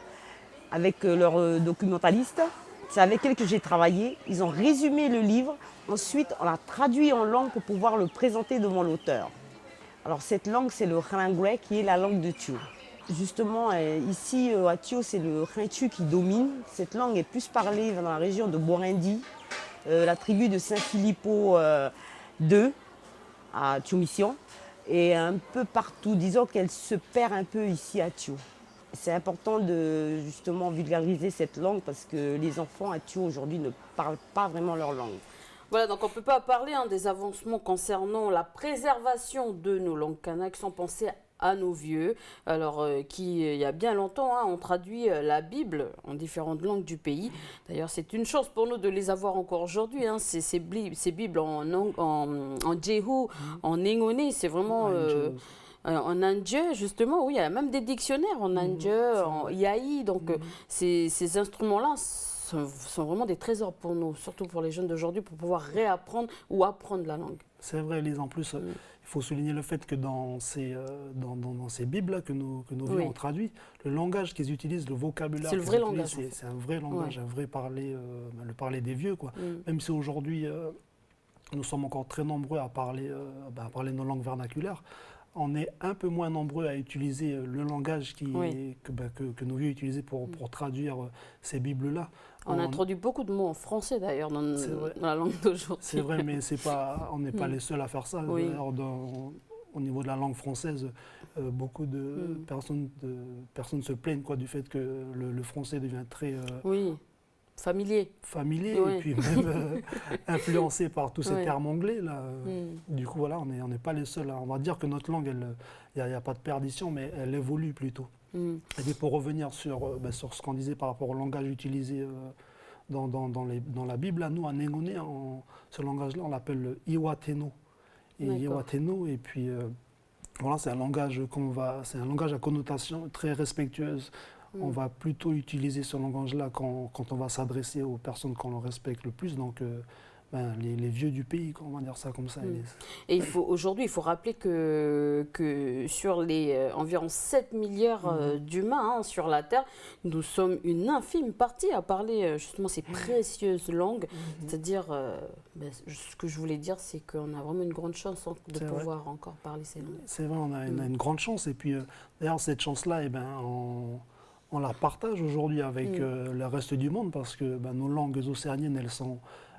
avec leur documentaliste. C'est avec elle que j'ai travaillé. Ils ont résumé le livre. Ensuite, on l'a traduit en langue pour pouvoir le présenter devant l'auteur. Alors cette langue, c'est le Khalangoué, qui est la langue de Thio. Justement, ici à Thio, c'est le Khintu qui domine. Cette langue est plus parlée dans la région de Borindi, la tribu de Saint-Filippo II, à Thio Mission, et un peu partout. Disons qu'elle se perd un peu ici à Thio. C'est important de justement vulgariser cette langue parce que les enfants à Thio aujourd'hui ne parlent pas vraiment leur langue. Voilà, donc on ne peut pas parler des avancements concernant la préservation de nos langues kanak sans penser à nos vieux, alors qui, il y a bien longtemps, ont traduit la Bible en différentes langues du pays. D'ailleurs, c'est une chance pour nous de les avoir encore aujourd'hui. Ces Bibles en Jehu, en Engone, c'est vraiment... en indien, justement, oui, il y a même des dictionnaires en indien, en yaï. Donc, ces instruments-là sont vraiment des trésors pour nous, surtout pour les jeunes d'aujourd'hui, pour pouvoir réapprendre ou apprendre la langue. C'est vrai, Elise. En plus, il faut souligner le fait que dans ces Bibles que nos vieux ont traduit, le langage qu'ils utilisent, le vocabulaire, c'est le vrai langage. C'est un vrai langage, un vrai parler, le parler des vieux, quoi. Même si aujourd'hui, nous sommes encore très nombreux à parler nos langues vernaculaires, on est un peu moins nombreux à utiliser le langage que nos vieux utilisaient pour traduire ces Bibles-là. On introduit beaucoup de mots en français d'ailleurs dans la langue d'aujourd'hui. C'est vrai, mais on n'est pas les seuls à faire ça. Oui. D'ailleurs, au niveau de la langue française, beaucoup de personnes se plaignent du fait que le français devient très... familier, et puis même influencé par tous ces termes anglais. Là. Du coup, voilà, on n'est pas les seuls. On va dire que notre langue, il n'y a pas de perdition, mais elle évolue plutôt. Et puis pour revenir sur ce qu'on disait par rapport au langage utilisé dans la Bible, là, nous, en Engone, ce langage-là, on l'appelle le Iwateno. Et puis, voilà, c'est un langage à connotation très respectueuse. On va plutôt utiliser ce langage-là quand on va s'adresser aux personnes qu'on respecte le plus, donc les vieux du pays, on va dire ça comme ça. Et aujourd'hui, il faut rappeler que sur les environ 7 milliards d'humains sur la Terre, nous sommes une infime partie à parler justement ces précieuses langues. C'est-à-dire, ce que je voulais dire, c'est qu'on a vraiment une grande chance de pouvoir encore parler ces langues. C'est vrai, on a une grande chance. Et puis, d'ailleurs, cette chance-là, on la partage aujourd'hui avec le reste du monde parce que nos langues océaniennes,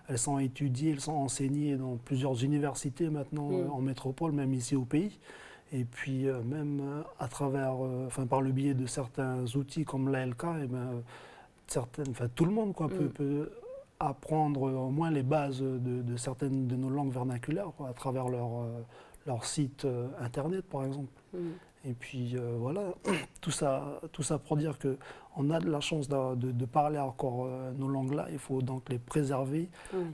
elles sont étudiées, elles sont enseignées dans plusieurs universités maintenant en métropole, même ici au pays. Et puis même à travers, par le biais de certains outils comme l'ALK, tout le monde peut apprendre au moins les bases de certaines de nos langues vernaculaires à travers leur site internet par exemple. Et puis voilà, tout ça pour dire qu'on a de la chance de parler encore nos langues-là. Il faut donc les préserver,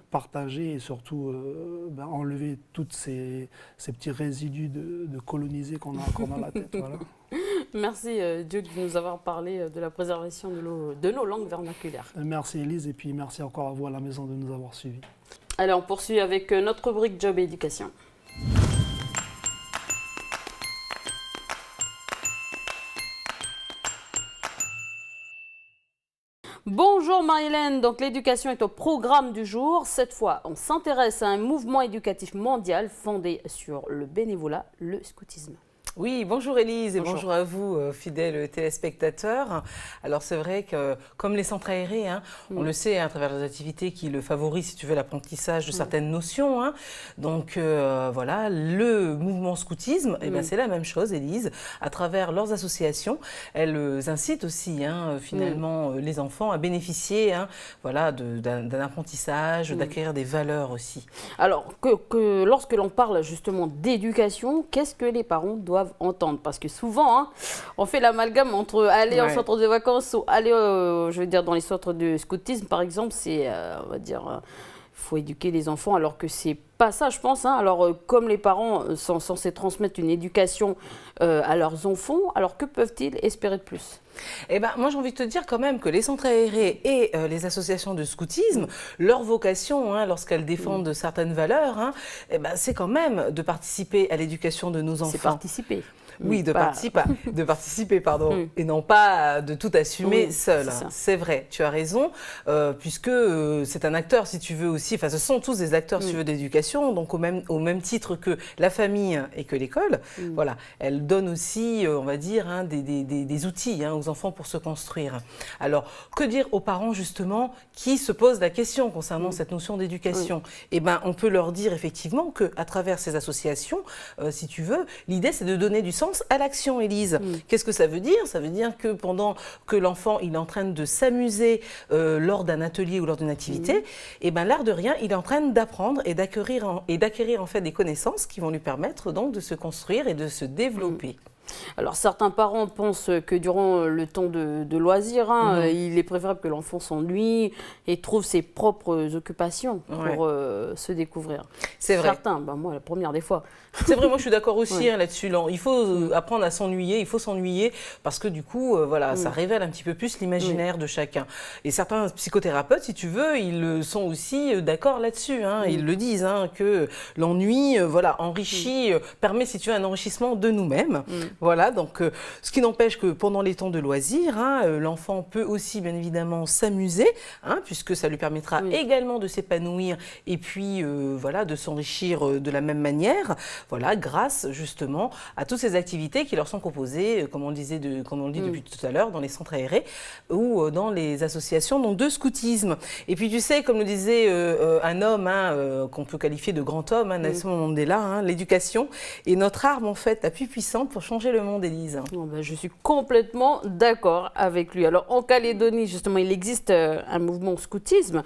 partager et surtout enlever tous ces petits résidus de colonisés qu'on a dans la tête. Voilà. Merci Dieu de nous avoir parlé de la préservation de nos langues vernaculaires. Merci Elise et puis merci encore à vous à la maison de nous avoir suivis. Allez, on poursuit avec notre rubrique Job et Éducation. Bonjour Marie-Hélène, donc l'éducation est au programme du jour. Cette fois, on s'intéresse à un mouvement éducatif mondial fondé sur le bénévolat, le scoutisme. Oui, bonjour Élise et bonjour à vous, fidèles téléspectateurs. Alors c'est vrai que comme les centres aérés, on le sait à travers les activités qui le favorisent, si tu veux, l'apprentissage de certaines notions. Donc voilà, le mouvement scoutisme, c'est la même chose, Élise. À travers leurs associations, elles incitent aussi finalement les enfants à bénéficier d'un apprentissage, d'acquérir des valeurs aussi. Alors que lorsque l'on parle justement d'éducation, qu'est-ce que les parents doivent entendre? Parce que souvent, on fait l'amalgame entre aller en centre de vacances ou aller, dans les centres de scoutisme, par exemple, c'est, on va dire, faut éduquer les enfants alors que c'est pas ça, je pense. Hein. Alors, comme les parents sont censés transmettre une éducation à leurs enfants, alors que peuvent-ils espérer de plus? Eh ben, moi, j'ai envie de te dire quand même que les centres aérés et les associations de scoutisme, leur vocation, hein, lorsqu'elles défendent certaines valeurs, hein, eh ben, c'est quand même de participer à l'éducation de nos enfants. C'est participer. Oui, de participer, pardon, et non pas de tout assumer seul. C'est vrai, tu as raison, puisque c'est un acteur, si tu veux aussi, enfin ce sont tous des acteurs, si tu veux, d'éducation, donc au même titre que la famille et que l'école, voilà, elle donne aussi, on va dire, hein, des outils hein, aux enfants pour se construire. Alors, que dire aux parents, justement, qui se posent la question concernant cette notion d'éducation? Eh bien, on peut leur dire effectivement qu'à travers ces associations, si tu veux, l'idée c'est de donner du sens à l'action, Élise. Qu'est-ce que ça veut dire? Ça veut dire que pendant que l'enfant il est en train de s'amuser lors d'un atelier ou lors d'une activité, et ben l'art de rien, il est en train d'apprendre et d'acquérir en fait des connaissances qui vont lui permettre donc de se construire et de se développer. Alors, certains parents pensent que durant le temps de loisirs, hein, il est préférable que l'enfant s'ennuie et trouve ses propres occupations pour se découvrir. C'est vrai. Certains, ben moi, la première des fois. C'est vrai, moi je suis d'accord aussi hein, là-dessus. Il faut apprendre à s'ennuyer, il faut s'ennuyer parce que du coup, voilà, ça révèle un petit peu plus l'imaginaire de chacun. Et certains psychothérapeutes, si tu veux, ils sont aussi d'accord là-dessus. Hein, ils le disent, hein, que l'ennui, voilà, enrichit, permet, si tu veux, un enrichissement de nous-mêmes. Voilà, donc ce qui n'empêche que pendant les temps de loisirs, hein, l'enfant peut aussi bien évidemment s'amuser, hein, puisque ça lui permettra également de s'épanouir et puis voilà, de s'enrichir de la même manière. Voilà, grâce justement à toutes ces activités qui leur sont proposées, comme on le dit depuis tout à l'heure, dans les centres aérés ou dans les associations donc, de scoutisme. Et puis tu sais, comme le disait un homme hein, qu'on peut qualifier de grand homme, hein, Nelson Mandela, hein, l'éducation est notre arme en fait la plus puissante pour changer le monde, Élise. Bon, ben, je suis complètement d'accord avec lui. Alors en Calédonie, justement, il existe un mouvement scoutisme.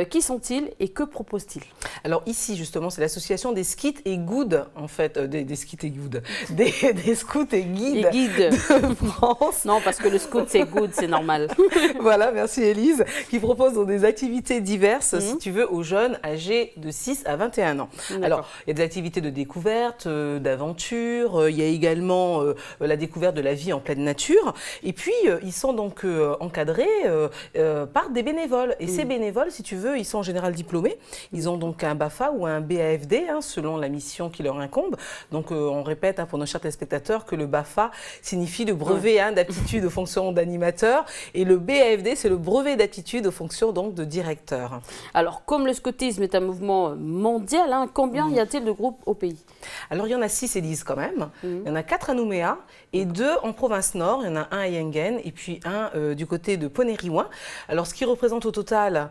Qui sont-ils et que proposent-ils? Alors ici, justement, c'est l'association des skis et guides, en fait, des skis et guides, des scouts et guides de France. Non, parce que le scout, c'est good, c'est normal. Voilà, merci Élise, qui propose donc, des activités diverses, si tu veux, aux jeunes âgés de 6 à 21 ans. Alors, il y a des activités de découverte, d'aventure, il y a également la découverte de la vie en pleine nature, et puis ils sont donc encadrés par des bénévoles. Et ces bénévoles, si tu veux, ils sont en général diplômés, ils ont donc un BAFA ou un BAFD, hein, selon la mission qui leur incombe. Donc on répète hein, pour nos chers téléspectateurs que le BAFA signifie le brevet hein, d'aptitude aux fonctions d'animateur et le BAFD c'est le brevet d'aptitude aux fonctions donc de directeur. Alors comme le scoutisme est un mouvement mondial, hein, combien y a-t-il de groupes au pays? Alors il y en a 6 Élise quand même, il y en a 4 à Nouméa et 2 en province nord, il y en a un à Yengen et puis un du côté de Ponériouin. Alors ce qui représente au total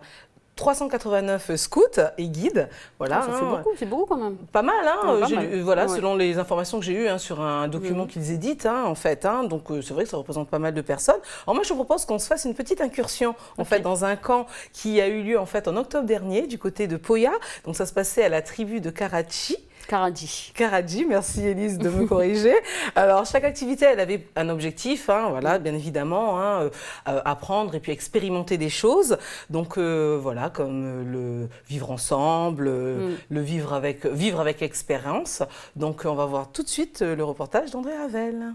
389 scouts et guides, voilà. Ça fait beaucoup, c'est beaucoup quand même. Pas mal, hein. Pas mal. Voilà, selon les informations que j'ai eues hein, sur un document qu'ils éditent, hein, en fait. Hein, donc c'est vrai que ça représente pas mal de personnes. Alors moi, je vous propose qu'on se fasse une petite incursion, en fait, dans un camp qui a eu lieu en fait en octobre dernier du côté de Poya. Donc ça se passait à la tribu de Karachi. Karadji, merci Élise de me corriger. Alors, chaque activité, elle avait un objectif, hein, voilà, bien évidemment, hein, apprendre et puis expérimenter des choses. Donc, voilà, comme le vivre ensemble, le vivre avec expérience. Donc, on va voir tout de suite le reportage d'André Ravel.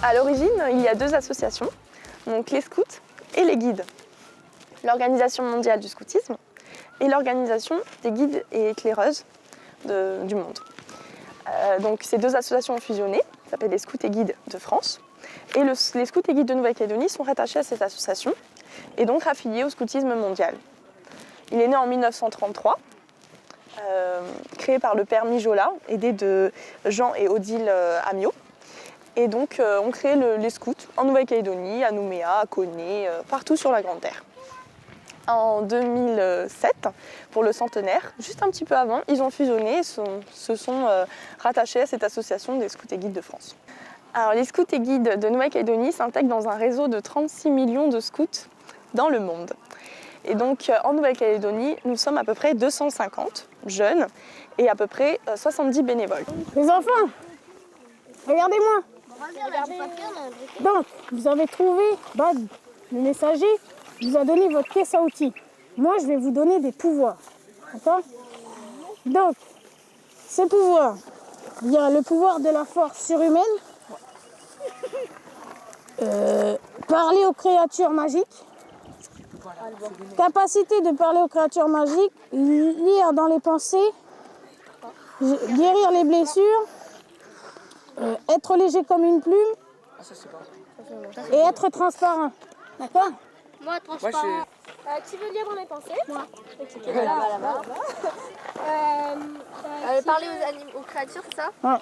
À l'origine, il y a 2 associations, donc les scouts et les guides. L'Organisation mondiale du scoutisme et l'Organisation des guides et éclaireuses du monde. Donc ces 2 associations ont fusionné, ça s'appelle les scouts et guides de France. Et les scouts et guides de Nouvelle-Calédonie sont rattachés à cette association et donc affiliés au scoutisme mondial. Il est né en 1933, créé par le père Mijola, aidé de Jean et Odile Amiot. Et donc, on crée les scouts en Nouvelle-Calédonie, à Nouméa, à Koné, partout sur la Grande Terre. en 2007 pour le centenaire. Juste un petit peu avant, ils ont fusionné et se sont rattachés à cette association des scouts et guides de France. Alors, les scouts et guides de Nouvelle-Calédonie s'intègrent dans un réseau de 36 millions de scouts dans le monde. Et donc, en Nouvelle-Calédonie, nous sommes à peu près 250 jeunes et à peu près 70 bénévoles. Les enfants, regardez-moi. Donc, vous avez trouvé, Bad, le messager, vous a donné votre pièce à outils. Moi, je vais vous donner des pouvoirs. D'accord? Donc, ces pouvoirs, il y a le pouvoir de la force surhumaine, parler aux créatures magiques, capacité de parler aux créatures magiques, lire dans les pensées, guérir les blessures, être léger comme une plume et être transparent. D'accord? Moi, transparent. Qui veut lire dans les pensées? Moi. Parler aux créatures, c'est ça? Ouais.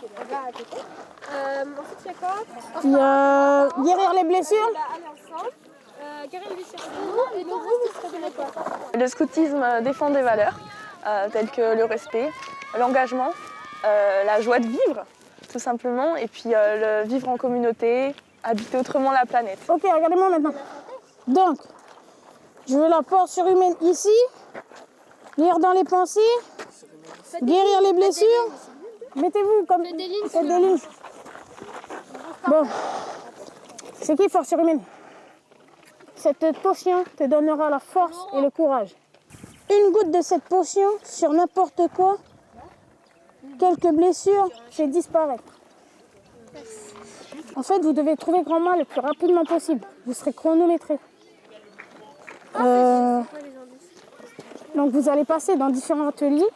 Ensuite, il y a quoi? Il y a guérir les blessures. Aller ensemble. Guérir les blessures. Et le reste, il serait de quoi? Le scoutisme défend des valeurs telles que le respect, l'engagement, la joie de vivre, tout simplement, et puis le vivre en communauté, habiter autrement la planète. Ok, regardez-moi maintenant. Donc, je veux la force surhumaine ici, lire dans les pensées, guérir les blessures. Mettez-vous comme des lignes. Bon, c'est qui force surhumaine? Cette potion te donnera la force et le courage. Une goutte de cette potion sur n'importe quoi, quelques blessures, fait disparaître. En fait, vous devez trouver grand-mère le plus rapidement possible. Vous serez chronométré. Donc vous allez passer dans différents ateliers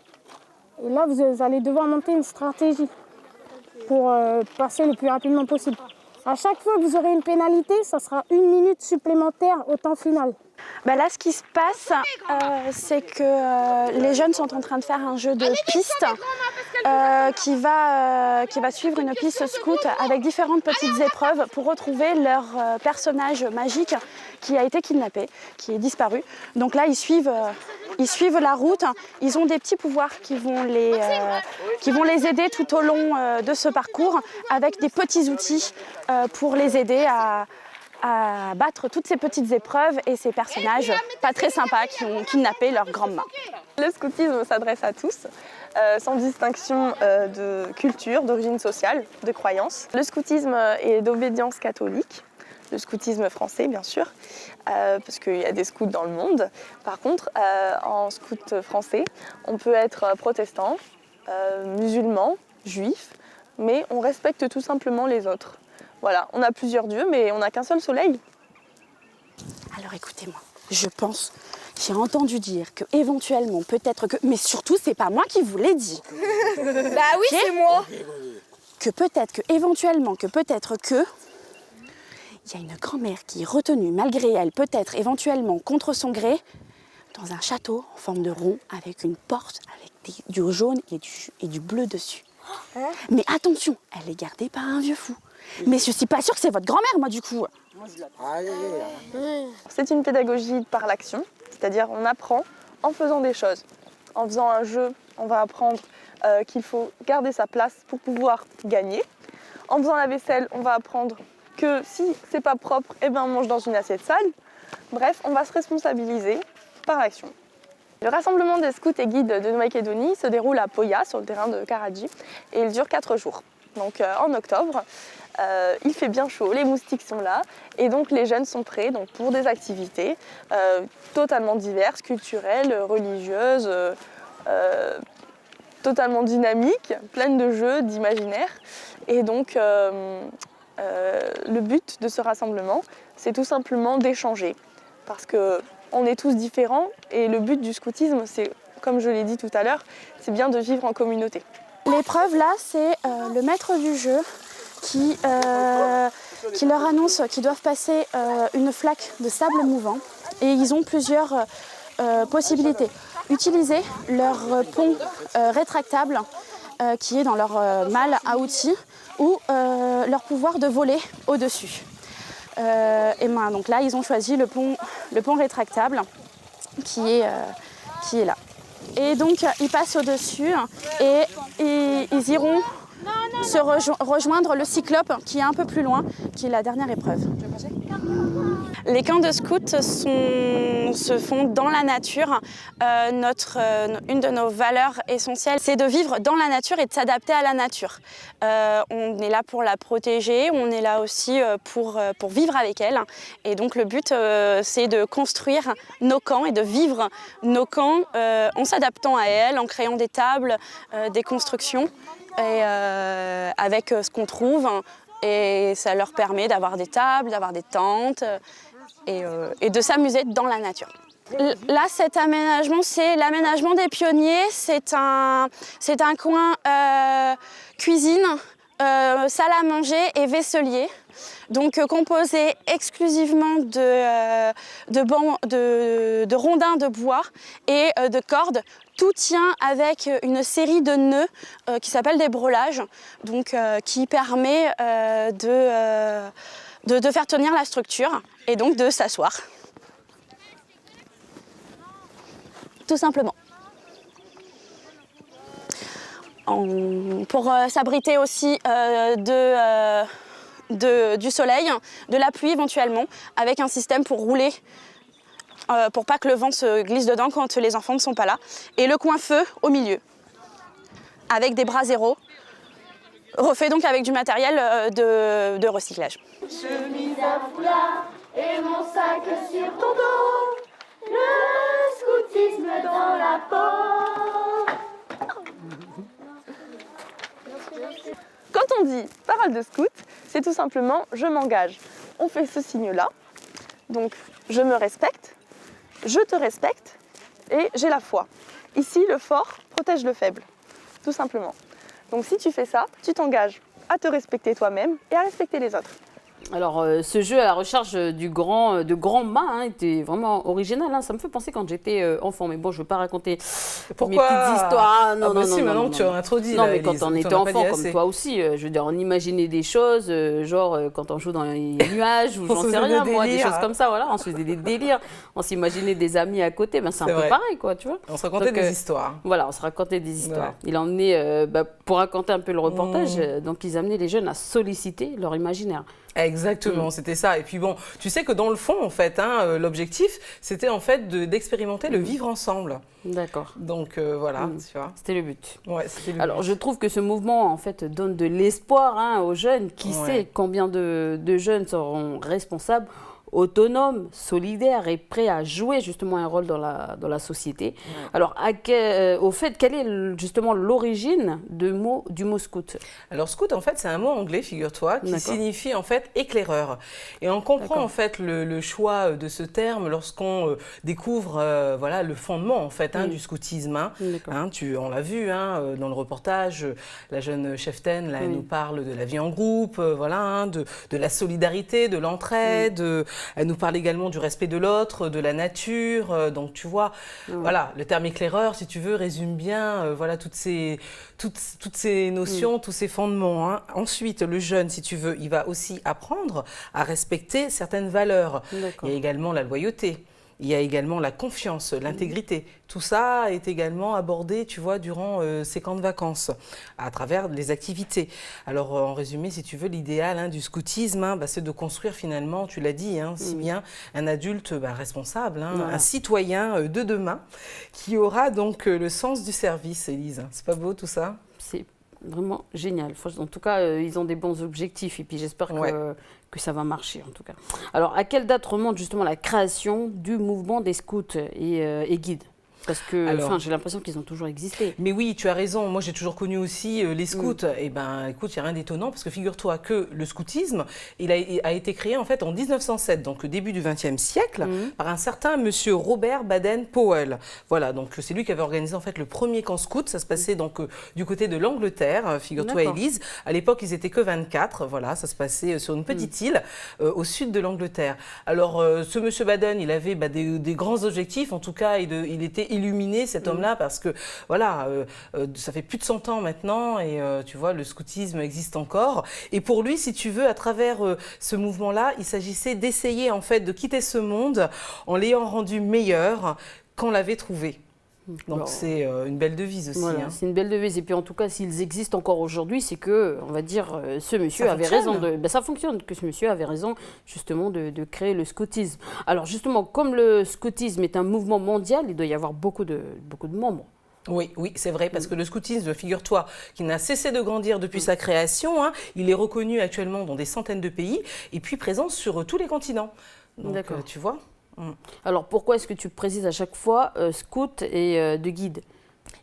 et là vous allez devoir monter une stratégie pour passer le plus rapidement possible. À chaque fois que vous aurez une pénalité, ça sera 1 minute supplémentaire au temps final. Bah là, ce qui se passe, c'est que les jeunes sont en train de faire un jeu de piste qui va suivre une piste scout avec différentes petites épreuves pour retrouver leur personnage magique qui a été kidnappé, qui est disparu. Donc là, ils suivent la route. Ils ont des petits pouvoirs qui vont les aider tout au long de ce parcours avec des petits outils pour les aider à battre toutes ces petites épreuves et ces personnages pas très sympas qui ont kidnappé leur grand-mère. Le scoutisme s'adresse à tous, sans distinction de culture, d'origine sociale, de croyance. Le scoutisme est d'obédience catholique, le scoutisme français bien sûr, parce qu'il y a des scouts dans le monde. Par contre, en scout français, on peut être protestant, musulman, juif, mais on respecte tout simplement les autres. Voilà, on a plusieurs dieux, mais on n'a qu'un seul soleil. Alors écoutez-moi, je pense, j'ai entendu dire que éventuellement, peut-être que, mais surtout c'est pas moi qui vous l'ai dit. Bah oui, Okay. c'est moi. Que peut-être que, éventuellement, que peut-être que, il y a une grand-mère qui est retenue malgré elle, peut-être éventuellement contre son gré, dans un château en forme de rond avec une porte avec du jaune et du bleu dessus. Mais attention, elle est gardée par un vieux fou. Mais je suis pas sûre que c'est votre grand-mère, moi, du coup. C'est une pédagogie par l'action, c'est-à-dire on apprend en faisant des choses. En faisant un jeu, on va apprendre qu'il faut garder sa place pour pouvoir gagner. En faisant la vaisselle, on va apprendre que si c'est pas propre, eh ben on mange dans une assiette sale. Bref, on va se responsabiliser par l'action. Le rassemblement des scouts et guides de Nouvelle-Calédonie se déroule à Poya, sur le terrain de Karaji, et il dure 4 jours. Donc en octobre, il fait bien chaud, les moustiques sont là, et donc les jeunes sont prêts donc, pour des activités totalement diverses, culturelles, religieuses, totalement dynamiques, pleines de jeux, d'imaginaire. Et donc le but de ce rassemblement, c'est tout simplement d'échanger, parce qu'on est tous différents, et le but du scoutisme, c'est, comme je l'ai dit tout à l'heure, c'est bien de vivre en communauté. L'épreuve là, c'est le maître du jeu qui leur annonce qu'ils doivent passer une flaque de sable mouvant. Et ils ont plusieurs possibilités. Utiliser leur pont rétractable qui est dans leur malle à outils ou leur pouvoir de voler au-dessus. Et ben, donc là, ils ont choisi le pont rétractable. qui est là. Et donc ils passent au-dessus et ils iront rejoindre le cyclope qui est un peu plus loin, qui est la dernière épreuve. Les camps de scouts se font dans la nature. Une de nos valeurs essentielles, c'est de vivre dans la nature et de s'adapter à la nature. On est là pour la protéger, on est là aussi pour vivre avec elle. Et donc le but, c'est de construire nos camps et de vivre nos camps en s'adaptant à elle, en créant des tables, des constructions, et avec ce qu'on trouve. Et ça leur permet d'avoir des tables, d'avoir des tentes et de s'amuser dans la nature. Là, cet aménagement, c'est l'aménagement des pionniers. C'est un coin cuisine, salle à manger et vaisselier. Donc composé exclusivement de rondins de bois et de cordes. Tout tient avec une série de nœuds qui s'appellent des breulages, donc qui permet de faire tenir la structure et donc de s'asseoir. Tout simplement. Pour s'abriter aussi du soleil, de la pluie éventuellement, avec un système pour rouler, pour pas que le vent se glisse dedans quand les enfants ne sont pas là. Et le coin feu au milieu, avec des bras zéro, refait donc avec du matériel de recyclage. Chemise à foulard et mon sac sur ton dos, le scoutisme dans la peau. Quand on dit parole de scout, c'est tout simplement je m'engage. On fait ce signe-là, donc je me respecte, je te respecte et j'ai la foi. Ici, le fort protège le faible, tout simplement. Donc si tu fais ça, tu t'engages à te respecter toi-même et à respecter les autres. Alors, ce jeu à la recherche de grands mâts était vraiment original. Ça me fait penser quand j'étais enfant. Mais bon, je ne veux pas raconter mes petites histoires. Non, maintenant que tu as introduit. Non, mais quand on était enfant, comme toi aussi, je veux dire, on imaginait des choses, genre quand on joue dans les nuages ou j'en sais rien, moi, des choses comme ça. Voilà, on se faisait des délires. On s'imaginait des amis à côté. Ben, c'est un peu pareil, quoi, tu vois. On se racontait des histoires. Voilà, on se racontait des histoires. Ouais. Il emmenait, pour raconter un peu le reportage, donc ils amenaient les jeunes à solliciter leur imaginaire. Exactement, c'était ça. Et puis bon, tu sais que dans le fond, en fait, l'objectif, c'était en fait d'expérimenter le vivre ensemble. D'accord. Donc voilà, tu vois. C'était le but. Ouais, c'était le Alors, but. je trouve que ce mouvement, en fait, donne de l'espoir aux jeunes. Qui sait combien de jeunes seront responsables, autonomes, solidaires et prêts à jouer justement un rôle dans la société. Ouais. Alors, au fait, quelle est justement l'origine du mot scout? Alors, scout, en fait, c'est un mot anglais, figure-toi, qui signifie en fait éclaireur. Et on comprend en fait le choix de ce terme lorsqu'on découvre voilà, le fondement en fait du scoutisme. On l'a vu dans le reportage, la jeune cheftaine là, elle nous parle de la vie en groupe, voilà, de la solidarité, de l'entraide. Elle nous parle également du respect de l'autre, de la nature. Donc, tu vois, voilà, le terme éclaireur, si tu veux, résume bien voilà, toutes ces notions, tous ces fondements. Ensuite, le jeune, si tu veux, il va aussi apprendre à respecter certaines valeurs. Il y a également la loyauté. Il y a également la confiance, l'intégrité. Tout ça est également abordé, tu vois, durant ces camps de vacances, à travers les activités. Alors, en résumé, si tu veux, l'idéal du scoutisme, c'est de construire finalement, tu l'as dit, si bien, un adulte responsable, un citoyen de demain, qui aura donc le sens du service, Élise. C'est pas beau tout ça? C'est vraiment génial. En tout cas, ils ont des bons objectifs et puis j'espère que ça va marcher en tout cas. Alors, à quelle date remonte justement la création du mouvement des scouts et guides? Parce que j'ai l'impression qu'ils ont toujours existé. Mais oui, tu as raison. Moi, j'ai toujours connu aussi les scouts. Et ben, écoute, il n'y a rien d'étonnant parce que figure-toi que le scoutisme, il a été créé en fait en 1907, donc au début du XXe siècle, par un certain monsieur Robert Baden-Powell. Voilà, donc c'est lui qui avait organisé en fait le premier camp scout. Ça se passait donc du côté de l'Angleterre, figure-toi, Élise. À l'époque, ils étaient que 24. Voilà, ça se passait sur une petite île au sud de l'Angleterre. Alors, ce monsieur Baden, il avait des grands objectifs. En tout cas, il était illuminer cet homme-là parce que voilà, ça fait plus de 100 ans maintenant et tu vois, le scoutisme existe encore. Et pour lui, si tu veux, à travers ce mouvement-là, il s'agissait d'essayer en fait de quitter ce monde en l'ayant rendu meilleur, qu'on l'avait trouvé. Donc Alors, c'est une belle devise aussi. Voilà, Hein. c'est une belle devise. Et puis en tout cas, s'ils existent encore aujourd'hui, c'est que, on va dire, ce monsieur Ça avait fonctionne. raison. Ça fonctionne, que ce monsieur avait raison justement de créer le scoutisme. Alors justement, comme le scoutisme est un mouvement mondial, il doit y avoir beaucoup de membres. Oui, oui, c'est vrai, parce que le scoutisme, figure-toi, qui n'a cessé de grandir depuis sa création, hein, il est reconnu actuellement dans des centaines de pays et puis présent sur tous les continents. D'accord. Tu vois. Alors pourquoi est-ce que tu précises à chaque fois scout et de guide?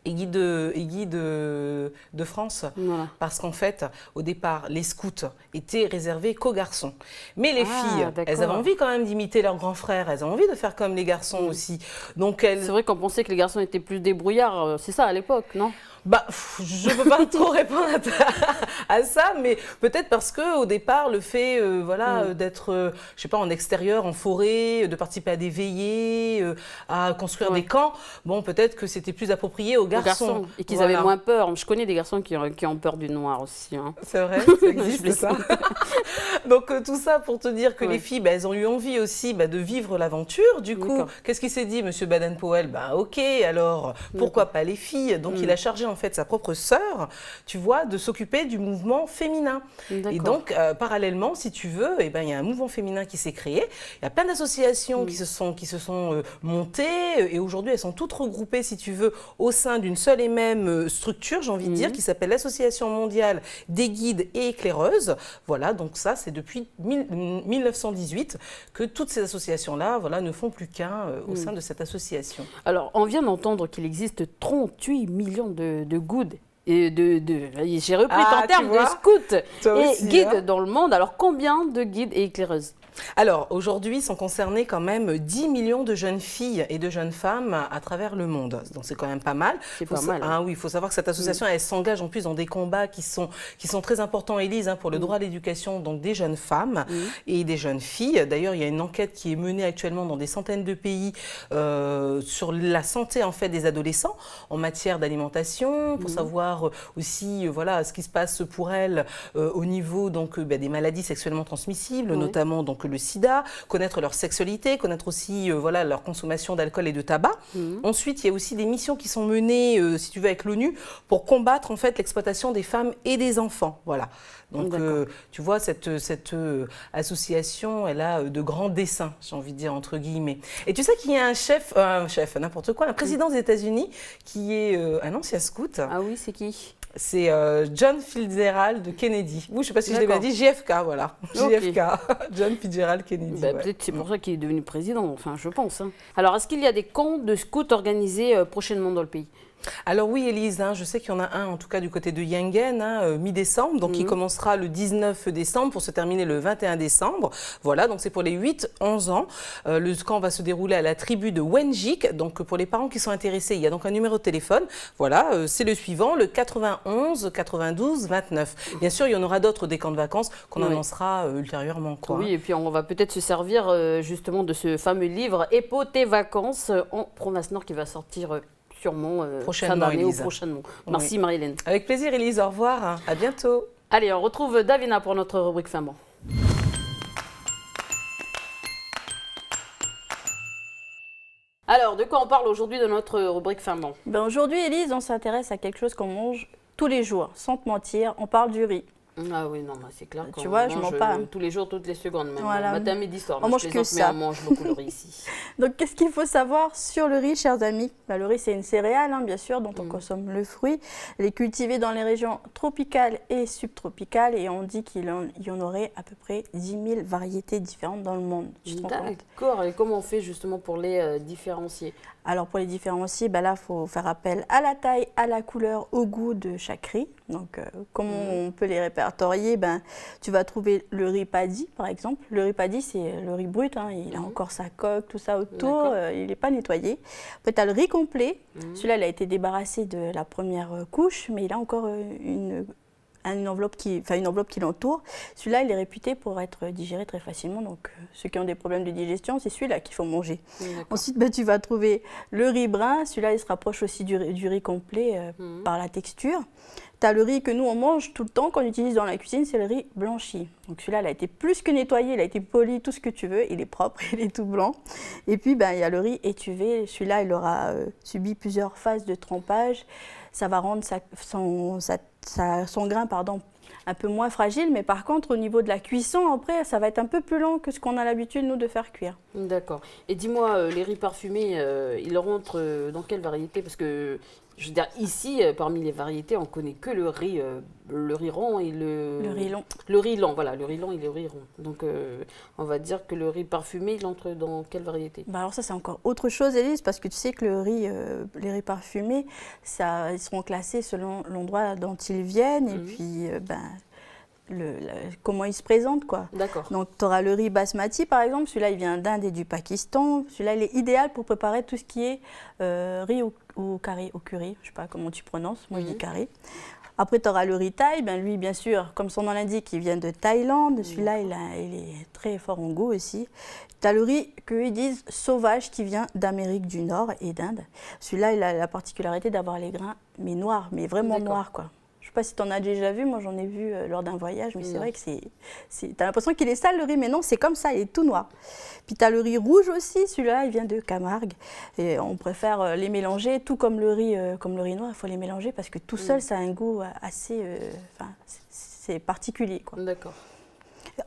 Et guide de France. Voilà. Parce qu'en fait, au départ, les scouts étaient réservés qu'aux garçons. Mais les filles, elles avaient envie quand même d'imiter leurs grands frères, elles ont envie de faire comme les garçons aussi. Donc elles... C'est vrai qu'on pensait que les garçons étaient plus débrouillards, c'est ça à l'époque, non? Bah, je ne peux pas trop répondre à ça, mais peut-être parce qu'au départ, le fait d'être, je sais pas, en extérieur, en forêt, de participer à des veillées, à construire des camps, bon, peut-être que c'était plus approprié aux garçons. Et qu'ils avaient moins peur. Je connais des garçons qui ont peur du noir aussi. Hein. C'est vrai, ça existe ça. Donc tout ça pour te dire que les filles, elles ont eu envie aussi de vivre l'aventure. Du coup, qu'est-ce qu'il s'est dit, Monsieur Baden-Powell? Bah ok, alors pourquoi pas les filles? Donc il a chargé en fait sa propre sœur, tu vois, de s'occuper du mouvement féminin. Et donc parallèlement, si tu veux, il y a un mouvement féminin qui s'est créé. Il y a plein d'associations qui se sont montées et aujourd'hui elles sont toutes regroupées, si tu veux, au sein d'une seule et même structure, j'ai envie de dire, qui s'appelle l'Association mondiale des guides et éclaireuses. Voilà, donc ça c'est depuis 1918 que toutes ces associations-là, voilà, ne font plus qu'un au sein de cette association. Alors, on vient d'entendre qu'il existe 38 millions de guides. Et j'ai repris ton terme de scouts et guides dans le monde. Alors, combien de guides et éclaireuses? Alors, aujourd'hui, sont concernés quand même 10 millions de jeunes filles et de jeunes femmes à travers le monde. Donc, c'est quand même pas mal. C'est pas mal. Ah oui, il faut savoir que cette association, elle s'engage en plus dans des combats qui sont très importants, Élise, pour le droit à l'éducation donc des jeunes femmes et des jeunes filles. D'ailleurs, il y a une enquête qui est menée actuellement dans des centaines de pays sur la santé en fait des adolescents en matière d'alimentation, pour savoir aussi voilà ce qui se passe pour elles au niveau donc des maladies sexuellement transmissibles, notamment donc le sida, connaître leur sexualité, connaître aussi voilà leur consommation d'alcool et de tabac. Ensuite, il y a aussi des missions qui sont menées, si tu veux, avec l'ONU pour combattre en fait l'exploitation des femmes et des enfants. Voilà. Donc, tu vois, cette association, elle a de grands desseins, j'ai envie de dire, entre guillemets. Et tu sais qu'il y a un chef, n'importe quoi, un président des États-Unis qui est un ancien scout. Ah oui, c'est qui? C'est John Fitzgerald Kennedy. Oui, je ne sais pas si je l'ai bien dit, JFK, voilà. JFK, John Fitzgerald Kennedy. Peut-être c'est pour ça qu'il est devenu président, enfin, je pense. Hein. Alors, est-ce qu'il y a des camps de scouts organisés prochainement dans le pays? Alors oui, Élise, je sais qu'il y en a un, en tout cas du côté de Yengen, mi-décembre, donc il commencera le 19 décembre pour se terminer le 21 décembre. Voilà, donc c'est pour les 8-11 ans. Le camp va se dérouler à la tribu de Wenjik. Donc pour les parents qui sont intéressés, il y a donc un numéro de téléphone. Voilà, c'est le suivant, le 91 92 29. Bien sûr, il y en aura d'autres des camps de vacances qu'on annoncera ultérieurement. Quoi. Oui, et puis on va peut-être se servir justement de ce fameux livre « Épo tes vacances » en province Nord qui va sortir sûrement prochainement, fin d'année ou prochainement. Merci Marie-Hélène. Avec plaisir Élise, au revoir, à bientôt. Allez, on retrouve Davina pour notre rubrique Femme. Alors, de quoi on parle aujourd'hui dans notre rubrique Femme? Aujourd'hui, Élise, on s'intéresse à quelque chose qu'on mange tous les jours, sans te mentir, on parle du riz. Ah oui, non, c'est clair. Tu vois, je mens pas. Tous les jours, toutes les secondes, même. Voilà. Matin, midi, soir. On mange que ça. Mais on mange beaucoup le riz ici. Donc, qu'est-ce qu'il faut savoir sur le riz, chers amis? Le riz, c'est une céréale, bien sûr, dont on consomme le fruit. Elle est cultivée dans les régions tropicales et subtropicales et on dit qu'il y en aurait à peu près 10 000 variétés différentes dans le monde. D'accord. Et comment on fait justement pour les différencier? Alors, pour les différencier, là, il faut faire appel à la taille, à la couleur, au goût de chaque riz. Donc, comment on peut les répertorier? Tu vas trouver le riz paddy, par exemple. Le riz paddy, c'est le riz brut. Il a encore sa coque, tout ça autour. Il n'est pas nettoyé. Après, tu as le riz complet. Celui-là, il a été débarrassé de la première couche, mais il a encore une enveloppe qui l'entoure. Celui-là, il est réputé pour être digéré très facilement. Donc, ceux qui ont des problèmes de digestion, c'est celui-là qu'il faut manger. Ensuite, tu vas trouver le riz brun. Celui-là, il se rapproche aussi du riz complet par la texture. Tu as le riz que nous, on mange tout le temps, qu'on utilise dans la cuisine, c'est le riz blanchi. Donc celui-là, il a été plus que nettoyé, il a été poli, tout ce que tu veux. Il est propre, il est tout blanc. Et puis, il y a le riz étuvé. Celui-là, il aura subi plusieurs phases de trempage. Ça va rendre son grain un peu moins fragile. Mais par contre, au niveau de la cuisson, après, ça va être un peu plus lent que ce qu'on a l'habitude, nous, de faire cuire. D'accord. Et dis-moi, les riz parfumés, ils rentrent dans quelle variété? Parce que, je veux dire, ici, parmi les variétés, on ne connaît que le riz rond et le riz long. Le riz lent, voilà, le riz lent et le riz rond. Donc, on va dire que le riz parfumé, il entre dans quelle variété? Alors ça, c'est encore autre chose, Élise, parce que tu sais que les riz parfumés, ils seront classés selon l'endroit dont ils viennent et puis comment ils se présentent, quoi. D'accord. Donc, tu auras le riz basmati, par exemple. Celui-là, il vient d'Inde et du Pakistan. Celui-là, il est idéal pour préparer tout ce qui est riz au curry. Je ne sais pas comment tu prononces. Moi, je dis curry. Après, tu auras le riz thaï. Lui, bien sûr, comme son nom l'indique, il vient de Thaïlande. Celui-là, il est très fort en goût aussi. Tu as le riz qu'ils disent sauvage, qui vient d'Amérique du Nord et d'Inde. Celui-là, il a la particularité d'avoir les grains, mais noirs, mais vraiment noirs, quoi. Je ne sais pas si tu en as déjà vu, moi j'en ai vu lors d'un voyage, mais c'est vrai que tu as l'impression qu'il est sale le riz, mais non, c'est comme ça, il est tout noir. Puis tu as le riz rouge aussi, celui-là il vient de Camargue. Et on préfère les mélanger, tout comme le riz noir, il faut les mélanger parce que tout seul ça a un goût assez c'est particulier, quoi. D'accord.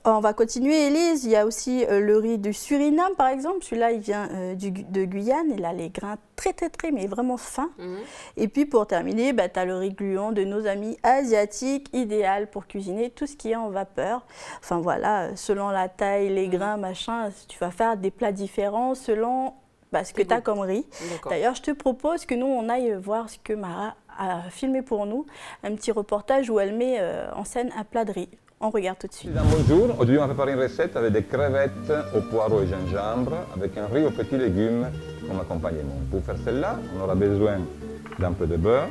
On va continuer, Élise. Il y a aussi le riz du Suriname, par exemple. Celui-là, il vient de Guyane. Il a les grains très, mais vraiment fins. Et puis, pour terminer, tu as le riz gluant de nos amis asiatiques, idéal pour cuisiner tout ce qui est en vapeur. Enfin, voilà, selon la taille, les grains, machin, tu vas faire des plats différents selon ce que tu as comme riz. D'ailleurs, je te propose que nous, on aille voir ce que Mara a filmé pour nous. Un petit reportage où elle met en scène un plat de riz. On regarde tout de suite. Bonjour, aujourd'hui on va préparer une recette avec des crevettes au poireau et gingembre avec un riz aux petits légumes comme accompagnement. Pour faire cela, on aura besoin d'un peu de beurre,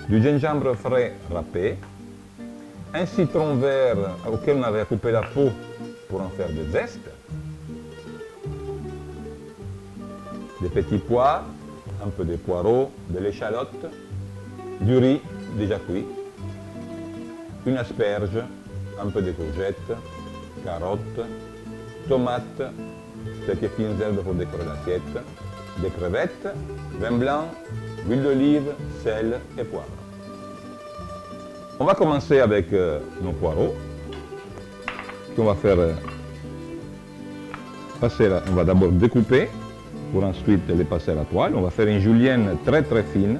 du gingembre frais râpé, un citron vert auquel on avait coupé la peau pour en faire des zestes, des petits pois, un peu de poireaux, de l'échalote, du riz déjà cuit, une asperge, un peu de courgettes, carottes, tomates, quelques fines herbes pour décorer l'assiette, des crevettes, vin blanc, huile d'olive, sel et poivre. On va commencer avec nos poireaux, qu'on va faire passer, on va d'abord découper pour ensuite les passer à la toile. On va faire une julienne très fine.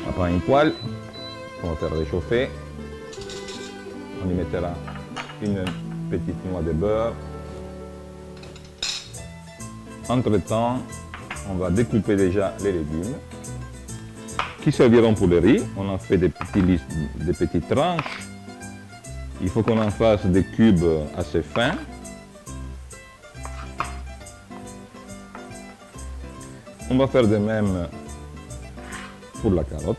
On prend une poêle, on va faire réchauffer. On y mettra une petite noix de beurre. Entre-temps, on va découper déjà les légumes qui serviront pour le riz. On en fait des petites tranches. Il faut qu'on en fasse des cubes assez fins. On va faire de même pour la carotte.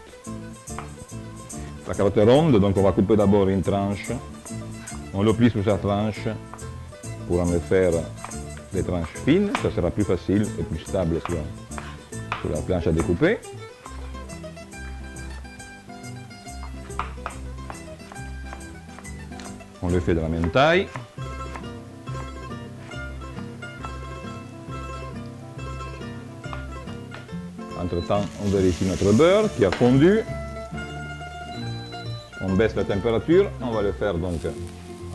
La carotte est ronde, donc on va couper d'abord une tranche. On le plie sur sa tranche pour en faire des tranches fines. Ça sera plus facile et plus stable sur la planche à découper. On le fait de la même taille. Entre-temps, on vérifie notre beurre qui a fondu. On baisse la température, on va le faire donc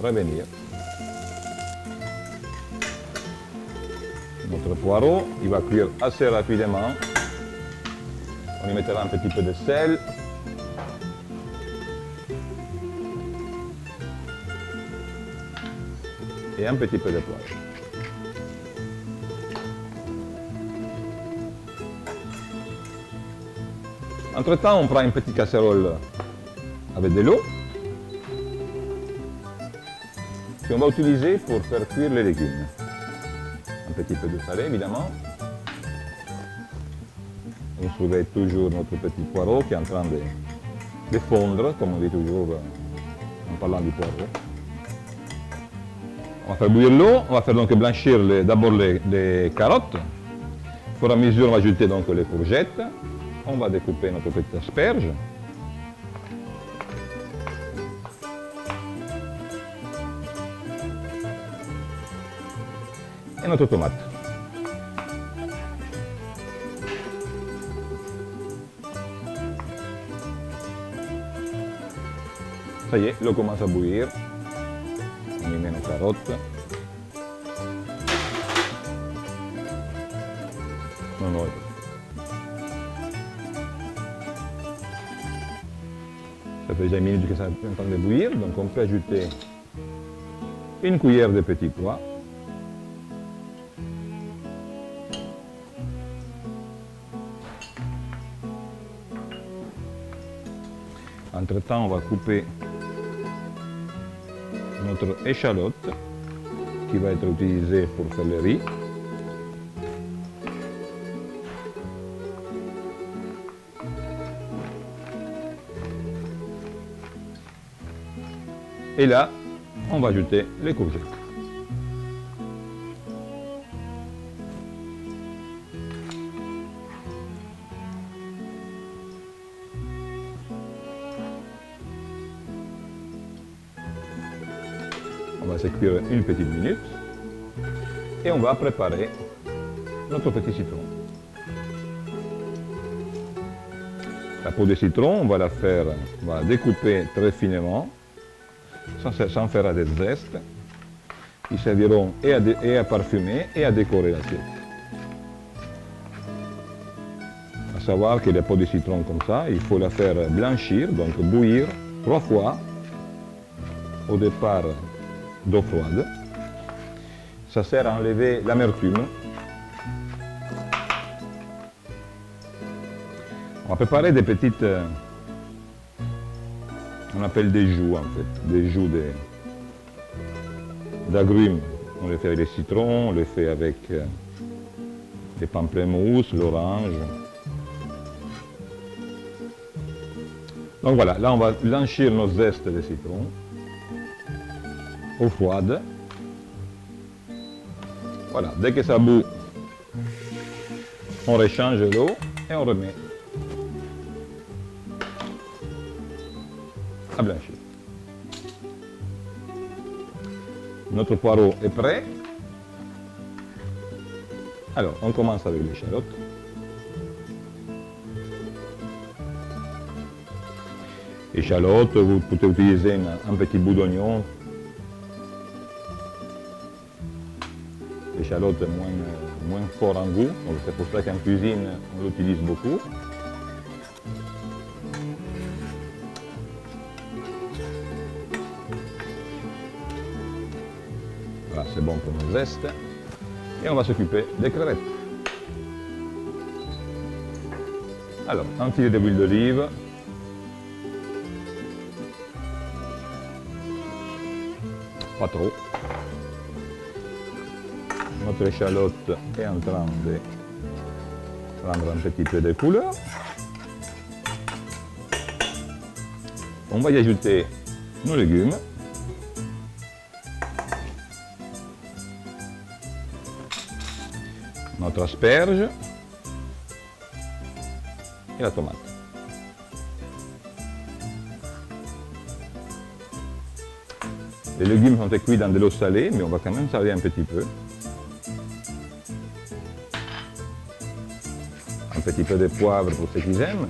revenir. Notre poireau, il va cuire assez rapidement. On y mettra un petit peu de sel. Et un petit peu de poivre. Entre-temps, on prend une petite casserole avec de l'eau. qu'on va utiliser pour faire cuire les légumes. Un petit peu de salé, évidemment. On surveille toujours notre petit poireau qui est en train de fondre, comme on dit toujours en parlant du poireau. On va faire bouillir l'eau, on va faire donc blanchir d'abord les carottes. Au fur et à mesure, on va ajouter donc les courgettes. On va découper notre petite asperge. Et notre tomate. Ça y est, l'eau commence à bouillir. On y met nos carottes. Non. Ça fait déjà une minute que ça est en train de bouillir, donc on peut ajouter une cuillère de petits pois. Entre-temps, on va couper notre échalote qui va être utilisée pour faire le riz. Et là, on va ajouter les courgettes. On va se cuire une petite minute et on va préparer notre petit citron. La peau de citron, on va la découper très finement, sans faire des zestes, qui serviront et à parfumer et à décorer l'assiette. À savoir que la peau de citron comme ça, il faut la faire blanchir, donc bouillir 3 fois, au départ d'eau froide. Ça sert à enlever l'amertume. On va préparer des petites, on appelle des joues en fait, des joues d'agrumes. On les fait avec les citrons, on les fait avec les pamplemousses, l'orange. Donc voilà, là on va blanchir nos zestes de citron. Eau froide. Voilà, dès que ça bout, on rechange l'eau et on remet à blanchir. Notre poireau est prêt. Alors, on commence avec l'échalote. Échalote, vous pouvez utiliser un petit bout d'oignon. L'échalote est moins fort en goût, donc c'est pour ça qu'en cuisine, on l'utilise beaucoup. Voilà, c'est bon pour nos zestes. Et on va s'occuper des crevettes. Alors, un filet d'huile d'olive. Pas trop. Notre échalote est en train de prendre un petit peu de couleur. On va y ajouter nos légumes. Notre asperge et la tomate. Les légumes sont cuits dans de l'eau salée, mais on va quand même saler un petit peu. Un petit peu de poivre pour ceux qui aiment.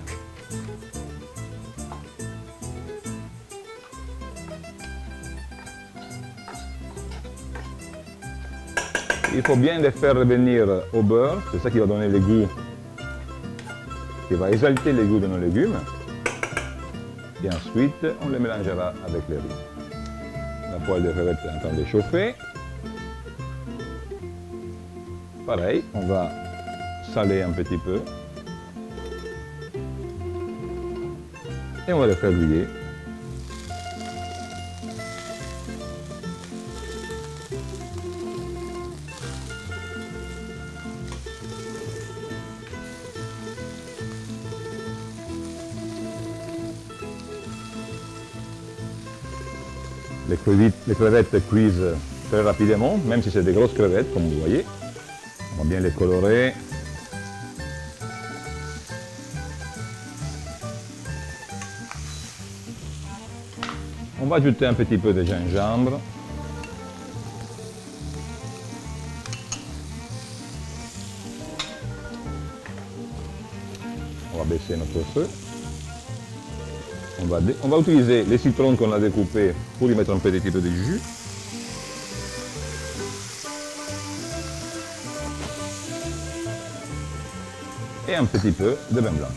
Il faut bien les faire revenir au beurre, c'est ça qui va donner le goût, qui va exalter le goût de nos légumes. Et ensuite, on les mélangera avec le riz. La poêle de crevettes est en train de chauffer. Pareil, on va saler un petit peu. Et on va les faire bouillir. Les crevettes cuisent très rapidement, même si c'est des grosses crevettes, comme vous voyez. On va bien les colorer. On va ajouter un petit peu de gingembre. On va baisser notre feu. On va utiliser les citrons qu'on a découpés pour y mettre un petit peu de jus. Et un petit peu de vin blanc.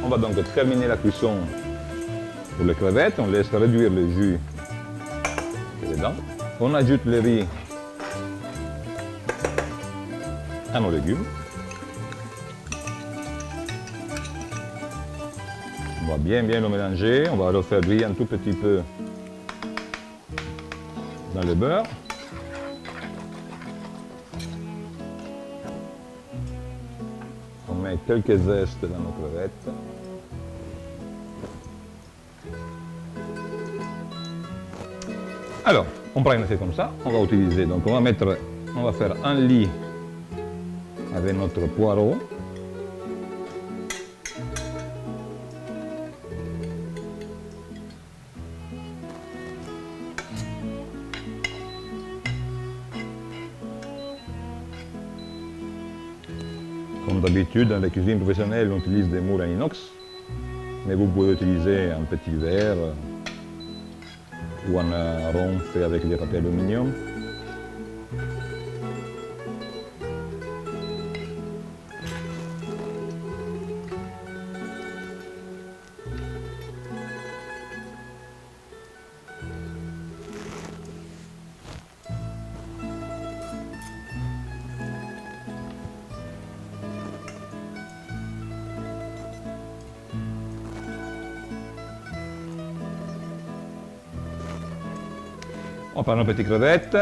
On va donc terminer la cuisson pour les crevettes. On laisse réduire le jus dedans. On ajoute le riz à nos légumes. On va bien le mélanger. On va le faire briller un tout petit peu dans le beurre. On met quelques zestes dans nos crevettes. Alors, on prend une assiette comme ça, on va utiliser, donc on va faire un lit avec notre poireau. Comme d'habitude, dans les cuisines professionnelles, on utilise des moules en inox, mais vous pouvez utiliser un petit verre ou un rond fait avec des papiers aluminium. On prend nos petites crevettes,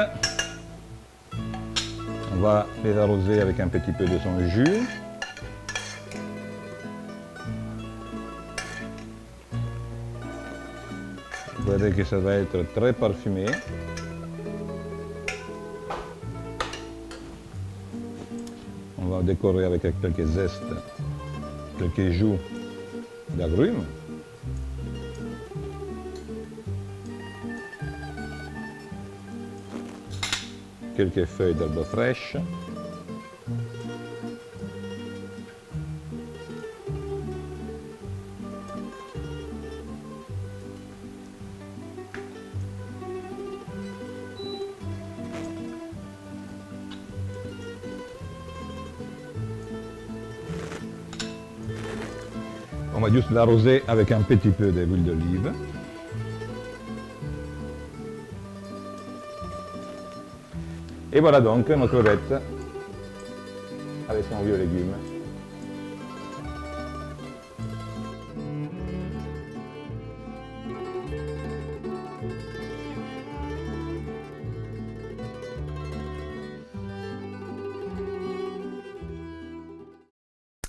on va les arroser avec un petit peu de son jus. Vous verrez que ça va être très parfumé. On va décorer avec quelques zestes, quelques joues d'agrumes. Quelques feuilles d'herbe fraîche. On va juste l'arroser avec un petit peu d'huile d'olive. Et voilà donc nos crevettes avec son vieux légume.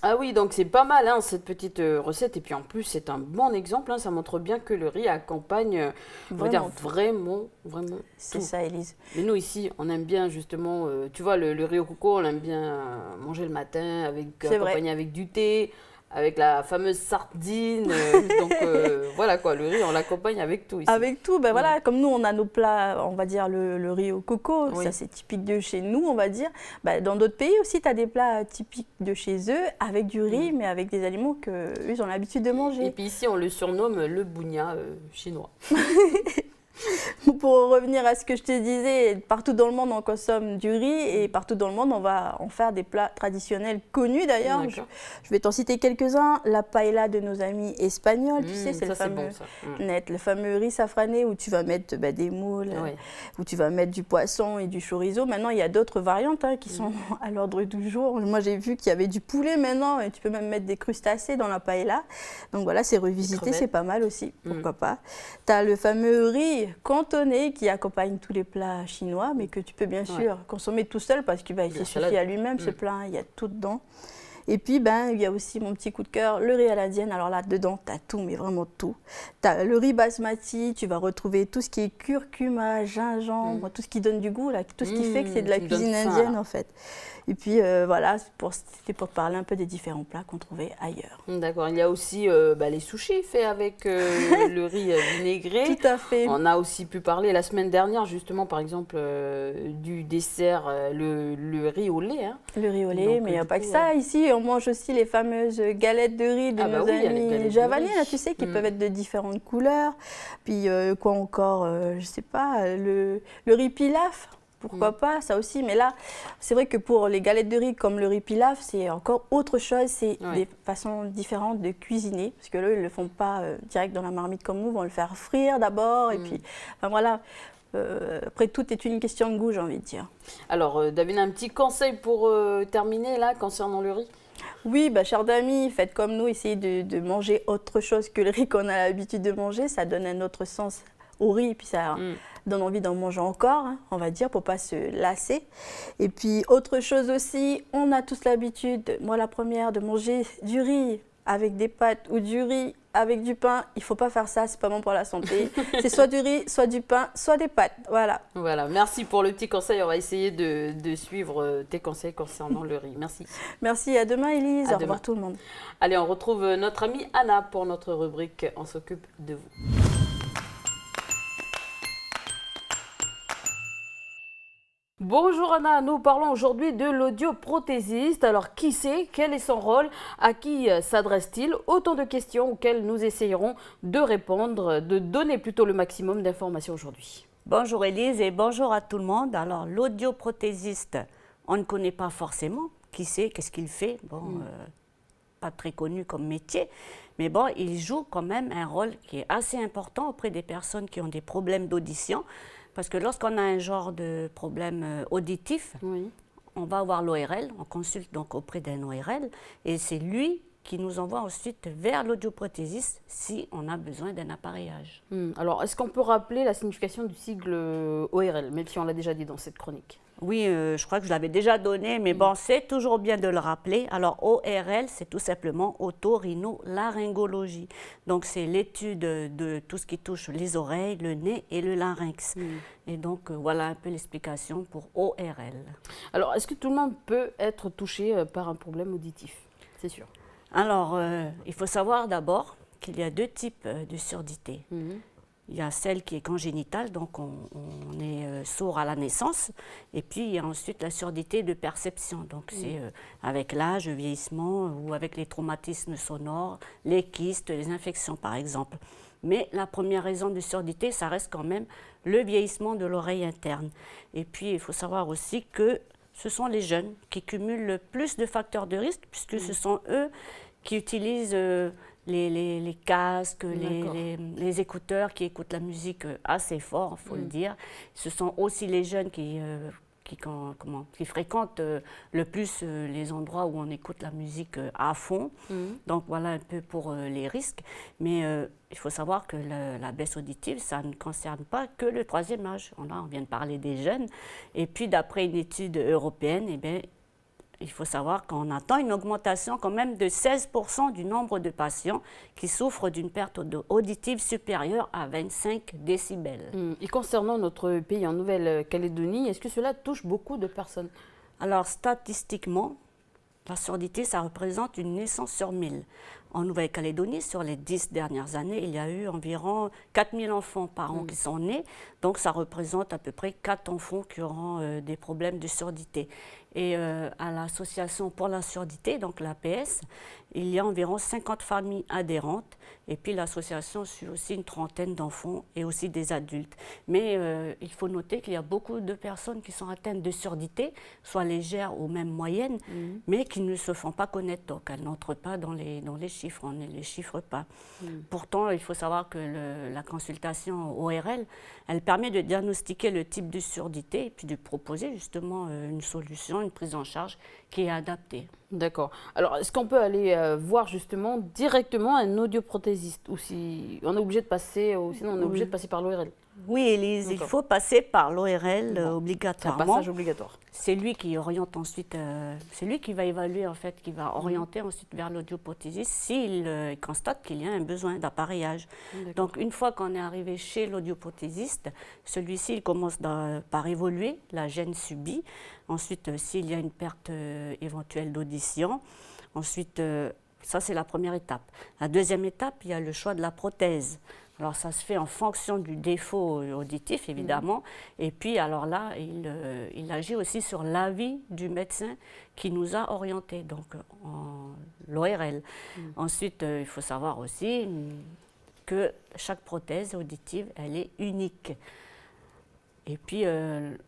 Ah oui, donc c'est pas mal hein, cette petite recette. Et puis en plus, c'est un bon exemple. Hein, ça montre bien que le riz accompagne vraiment. C'est ça, Élise. Mais nous ici, on aime bien justement, tu vois, le riz au coco, on aime bien manger le matin, accompagné avec du thé, avec la fameuse sardine. Donc voilà quoi, le riz, on l'accompagne avec tout ici. Avec tout, ben voilà, comme nous on a nos plats, on va dire le riz au coco, Oui. ça c'est typique de chez nous, on va dire. Ben, dans d'autres pays aussi, tu as des plats typiques de chez eux, avec du riz, mais avec des aliments qu'eux ils ont l'habitude de manger. Et puis ici, on le surnomme le bougna chinois. Pour revenir à ce que je te disais, partout dans le monde on consomme du riz et partout dans le monde on va en faire des plats traditionnels connus d'ailleurs. Je vais t'en citer quelques-uns. La paella de nos amis espagnols, tu sais, c'est le fameux, le fameux riz safrané où tu vas mettre des moules, où tu vas mettre du poisson et du chorizo. Maintenant il y a d'autres variantes hein, qui sont à l'ordre du jour. Moi j'ai vu qu'il y avait du poulet maintenant et tu peux même mettre des crustacés dans la paella. Donc voilà, c'est revisité, c'est pas mal aussi, pourquoi pas. Tu as le fameux riz cantonné qui accompagne tous les plats chinois, mais que tu peux bien sûr consommer tout seul parce qu'il se suffit à lui-même ce plat, il y a tout dedans. Et puis, ben, il y a aussi mon petit coup de cœur, le riz à l'indienne. Alors là, dedans, tu as tout, mais vraiment tout. Tu as le riz basmati, tu vas retrouver tout ce qui est curcuma, gingembre, tout ce qui donne du goût, là, tout ce qui fait que c'est de la cuisine indienne, en fait. Et puis, voilà, c'était pour parler un peu des différents plats qu'on trouvait ailleurs. D'accord. Il y a aussi les sushis faits avec le riz vinaigré. Tout à fait. On a aussi pu parler la semaine dernière, justement, par exemple, du dessert, le riz au lait. Hein. Le riz au lait, mais il n'y a pas que ça. Ici, on mange aussi les fameuses galettes de riz de nos amis javaniers, là, tu sais, qui peuvent être de différentes couleurs. Puis, quoi encore, je ne sais pas, le riz pilaf. Pourquoi pas, ça aussi. Mais là, c'est vrai que pour les galettes de riz comme le riz pilaf, c'est encore autre chose. C'est des façons différentes de cuisiner. Parce que là, ils ne le font pas direct dans la marmite comme nous. Ils vont le faire frire d'abord. Et puis, enfin voilà. Après, tout est une question de goût, j'ai envie de dire. Alors, Davina, un petit conseil pour terminer, là, concernant le riz? Oui, chers amis, faites comme nous. Essayez de manger autre chose que le riz qu'on a l'habitude de manger. Ça donne un autre sens au riz. Et puis, ça donne envie d'en manger encore, hein, on va dire, pour ne pas se lasser. Et puis, autre chose aussi, on a tous l'habitude, moi la première, de manger du riz avec des pâtes ou du riz avec du pain. Il ne faut pas faire ça, c'est pas bon pour la santé. C'est soit du riz, soit du pain, soit des pâtes. Voilà. Voilà, merci pour le petit conseil. On va essayer de suivre tes conseils concernant le riz. Merci. Merci, à demain Élise. Au revoir tout le monde. Allez, on retrouve notre amie Anna pour notre rubrique « On s'occupe de vous ». Bonjour Anna, nous parlons aujourd'hui de l'audioprothésiste. Alors qui c'est? Quel est son rôle? À qui s'adresse-t-il? Autant de questions auxquelles nous essayerons de répondre, de donner plutôt le maximum d'informations aujourd'hui. Bonjour Élise et bonjour à tout le monde. Alors l'audioprothésiste, on ne connaît pas forcément qui c'est, qu'est-ce qu'il fait. Bon, pas très connu comme métier, mais bon, il joue quand même un rôle qui est assez important auprès des personnes qui ont des problèmes d'audition. Parce que lorsqu'on a un genre de problème auditif, on va avoir l'ORL, on consulte donc auprès d'un ORL, et c'est lui qui nous envoie ensuite vers l'audioprothésiste si on a besoin d'un appareillage. Alors, est-ce qu'on peut rappeler la signification du sigle ORL, même si on l'a déjà dit dans cette chronique? Oui, je crois que je l'avais déjà donné, mais bon, c'est toujours bien de le rappeler. Alors, ORL, c'est tout simplement otorhinolaryngologie. Donc, c'est l'étude de tout ce qui touche les oreilles, le nez et le larynx. Et donc, voilà un peu l'explication pour ORL. Alors, est-ce que tout le monde peut être touché par un problème auditif? C'est sûr. Alors, il faut savoir d'abord qu'il y a deux types de surdité. Il y a celle qui est congénitale, donc on est sourd à la naissance. Et puis, il y a ensuite la surdité de perception. Donc, c'est avec l'âge, le vieillissement ou avec les traumatismes sonores, les kystes, les infections, par exemple. Mais la première raison de surdité, ça reste quand même le vieillissement de l'oreille interne. Et puis, il faut savoir aussi que ce sont les jeunes qui cumulent le plus de facteurs de risque, puisque ce sont eux qui utilisent les casques, les écouteurs, qui écoutent la musique assez fort, il faut le dire. Ce sont aussi les jeunes qui fréquentent le plus les endroits où on écoute la musique à fond. Donc voilà un peu pour les risques. Mais il faut savoir que la baisse auditive, ça ne concerne pas que le troisième âge. Là, on vient de parler des jeunes. Et puis d'après une étude européenne, eh bien, il faut savoir qu'on attend une augmentation quand même de 16% du nombre de patients qui souffrent d'une perte auditive supérieure à 25 décibels. Et concernant notre pays en Nouvelle-Calédonie, est-ce que cela touche beaucoup de personnes? Alors statistiquement, la surdité, ça représente une naissance sur 1000. En Nouvelle-Calédonie, sur les 10 dernières années, il y a eu environ 4000 enfants par an qui sont nés. Donc, ça représente à peu près 4 enfants qui auront des problèmes de surdité. Et à l'Association pour la surdité, donc l'APS, il y a environ 50 familles adhérentes. Et puis, l'association suit aussi une trentaine d'enfants et aussi des adultes. Mais il faut noter qu'il y a beaucoup de personnes qui sont atteintes de surdité, soit légères ou même moyennes, mais qui ne se font pas connaître. Donc, elles n'entrent pas dans les chiffres, on ne les chiffre pas. Pourtant, il faut savoir que la consultation ORL, elle permet de diagnostiquer le type de surdité et puis de proposer justement une solution, une prise en charge qui est adaptée. D'accord. Alors, est-ce qu'on peut aller voir justement directement un audioprothésiste ou si on est obligé de passer, ou sinon on est obligé de passer par l'ORL? Oui, Élise, il faut passer par l'ORL obligatoirement. Un passage obligatoire. C'est lui qui oriente ensuite, c'est lui qui va évaluer en fait, qui va orienter ensuite vers l'audioprothésiste s'il constate qu'il y a un besoin d'appareillage. Donc une fois qu'on est arrivé chez l'audioprothésiste, celui-ci il commence par évoluer la gêne subie. Ensuite, s'il y a une perte éventuelle d'audition, ensuite, ça c'est la première étape. La deuxième étape, il y a le choix de la prothèse. Alors ça se fait en fonction du défaut auditif, évidemment. Et puis alors là, il agit aussi sur l'avis du médecin qui nous a orientés, donc l'ORL. Ensuite, il faut savoir aussi que chaque prothèse auditive, elle est unique. Et puis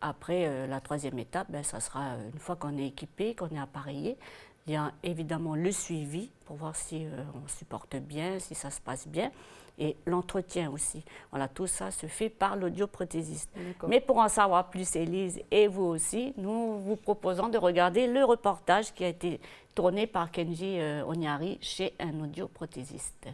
après, la troisième étape, ça sera une fois qu'on est équipé, qu'on est appareillé, il y a évidemment le suivi pour voir si on supporte bien, si ça se passe bien. Et l'entretien aussi. Voilà, tout ça se fait par l'audioprothésiste. Mais pour en savoir plus, Élise, et vous aussi, nous vous proposons de regarder le reportage qui a été tourné par Kenji Onyari chez un audioprothésiste.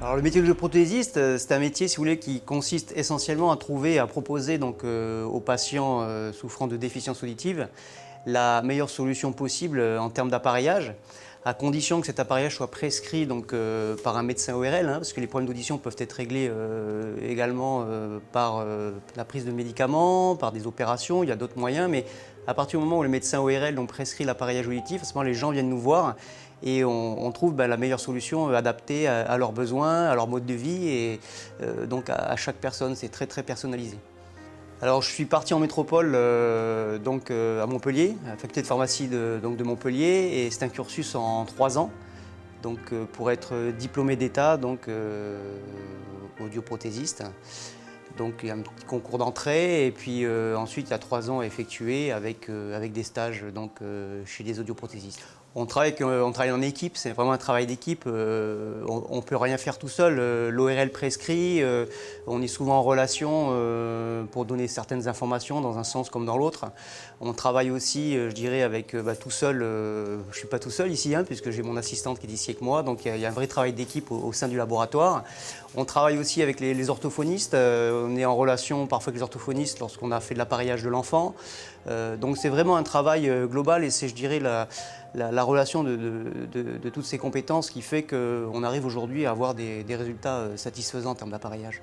Alors le métier d'audioprothésiste, c'est un métier, si vous voulez, qui consiste essentiellement à trouver, à proposer donc, aux patients souffrant de déficience auditive la meilleure solution possible en termes d'appareillage, à condition que cet appareillage soit prescrit donc, par un médecin ORL, parce que les problèmes d'audition peuvent être réglés également par la prise de médicaments, par des opérations, il y a d'autres moyens, mais à partir du moment où le médecin ORL donc, prescrit l'appareillage auditif, à ce moment les gens viennent nous voir et on trouve la meilleure solution adaptée à leurs besoins, à leur mode de vie et donc à chaque personne, c'est très très personnalisé. Alors je suis parti en métropole donc, à Montpellier, à la faculté de pharmacie de Montpellier, et c'est un cursus en 3 ans, donc, pour être diplômé d'État, donc audioprothésiste. Donc il y a un petit concours d'entrée et puis ensuite il y a 3 ans à effectuer avec des stages donc, chez des audioprothésistes. On travaille en équipe, c'est vraiment un travail d'équipe. On ne peut rien faire tout seul. L'ORL prescrit, on est souvent en relation pour donner certaines informations dans un sens comme dans l'autre. On travaille aussi, je dirais, avec tout seul. Je ne suis pas tout seul ici, puisque j'ai mon assistante qui est ici avec moi. Donc il y a un vrai travail d'équipe au sein du laboratoire. On travaille aussi avec les orthophonistes. On est en relation parfois avec les orthophonistes lorsqu'on a fait de l'appareillage de l'enfant. Donc c'est vraiment un travail global et c'est, je dirais, la relation de toutes ces compétences qui fait qu'on arrive aujourd'hui à avoir des résultats satisfaisants en termes d'appareillage.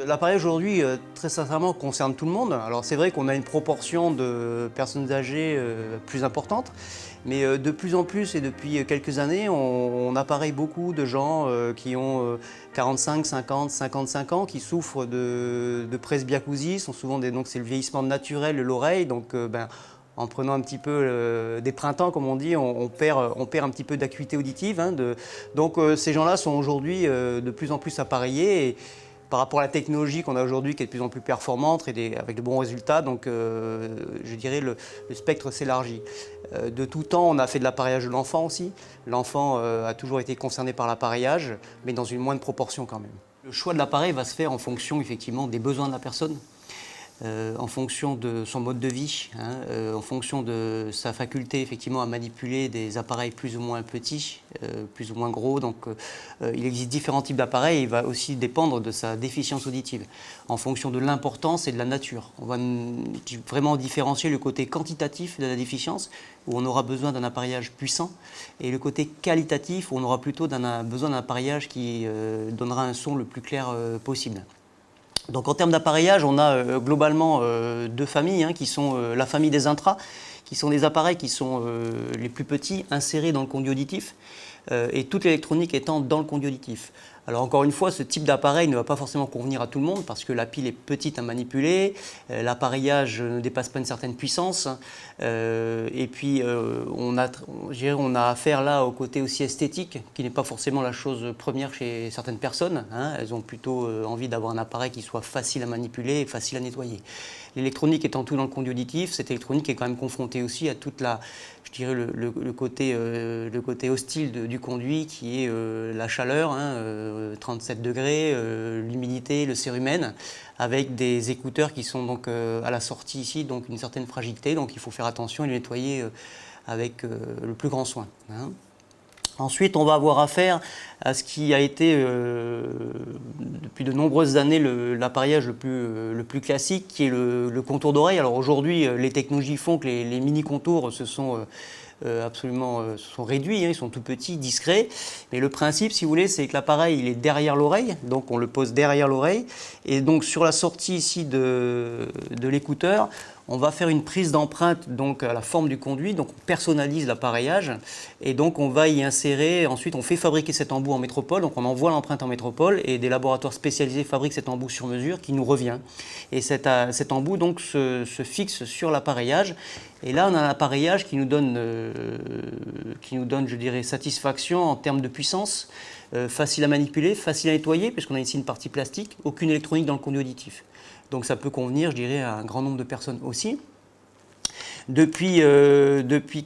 L'appareillage aujourd'hui, très sincèrement, concerne tout le monde. Alors c'est vrai qu'on a une proportion de personnes âgées plus importante, mais de plus en plus et depuis quelques années, on appareille beaucoup de gens qui ont 45, 50, 55 ans, qui souffrent de presbyacousie, sont souvent donc c'est le vieillissement naturel de l'oreille, donc en prenant un petit peu des printemps, comme on dit, on perd un petit peu d'acuité auditive. Donc ces gens-là sont aujourd'hui de plus en plus appareillés. Et par rapport à la technologie qu'on a aujourd'hui, qui est de plus en plus performante et avec de bons résultats, donc je dirais le spectre s'élargit. De tout temps, on a fait de l'appareillage de l'enfant aussi. L'enfant a toujours été concerné par l'appareillage, mais dans une moindre proportion quand même. Le choix de l'appareil va se faire en fonction effectivement des besoins de la personne. En fonction de son mode de vie, en fonction de sa faculté effectivement à manipuler des appareils plus ou moins petits, plus ou moins gros. Donc il existe différents types d'appareils et il va aussi dépendre de sa déficience auditive, en fonction de l'importance et de la nature. On va vraiment différencier le côté quantitatif de la déficience, où on aura besoin d'un appareillage puissant, et le côté qualitatif, où on aura plutôt besoin d'un appareillage qui donnera un son le plus clair possible. Donc en termes d'appareillage, on a globalement 2 familles, qui sont la famille des intras, qui sont des appareils qui sont les plus petits, insérés dans le conduit auditif, et toute l'électronique étant dans le conduit auditif. Alors encore une fois, ce type d'appareil ne va pas forcément convenir à tout le monde parce que la pile est petite à manipuler, l'appareillage ne dépasse pas une certaine puissance, et puis on a affaire là au côté aussi esthétique qui n'est pas forcément la chose première chez certaines personnes. Elles ont plutôt envie d'avoir un appareil qui soit facile à manipuler et facile à nettoyer. L'électronique étant tout dans le conduit auditif, cette électronique est quand même confrontée aussi à toute je dirais le côté hostile du conduit qui est la chaleur, 37 degrés, l'humidité, le cérumen, avec des écouteurs qui sont donc à la sortie ici, donc une certaine fragilité, donc il faut faire attention et les nettoyer avec le plus grand soin. Ensuite, on va avoir affaire à ce qui a été, depuis de nombreuses années, l'appareillage le plus classique, qui est le contour d'oreille. Alors aujourd'hui, les technologies font que les mini-contours se sont réduits, hein, ils sont tout petits, discrets. Mais le principe, si vous voulez, c'est que l'appareil, il est derrière l'oreille, donc on le pose derrière l'oreille. Et donc sur la sortie ici de l'écouteur, on va faire une prise d'empreinte donc à la forme du conduit, donc on personnalise l'appareillage et donc on va y insérer, ensuite on fait fabriquer cet embout en métropole, donc on envoie l'empreinte en métropole et des laboratoires spécialisés fabriquent cet embout sur mesure qui nous revient. Et cet embout donc se fixe sur l'appareillage et là on a un appareillage qui nous donne, je dirais, satisfaction en termes de puissance, facile à manipuler, facile à nettoyer puisqu'on a ici une partie plastique, aucune électronique dans le conduit auditif. Donc ça peut convenir, je dirais, à un grand nombre de personnes aussi. Depuis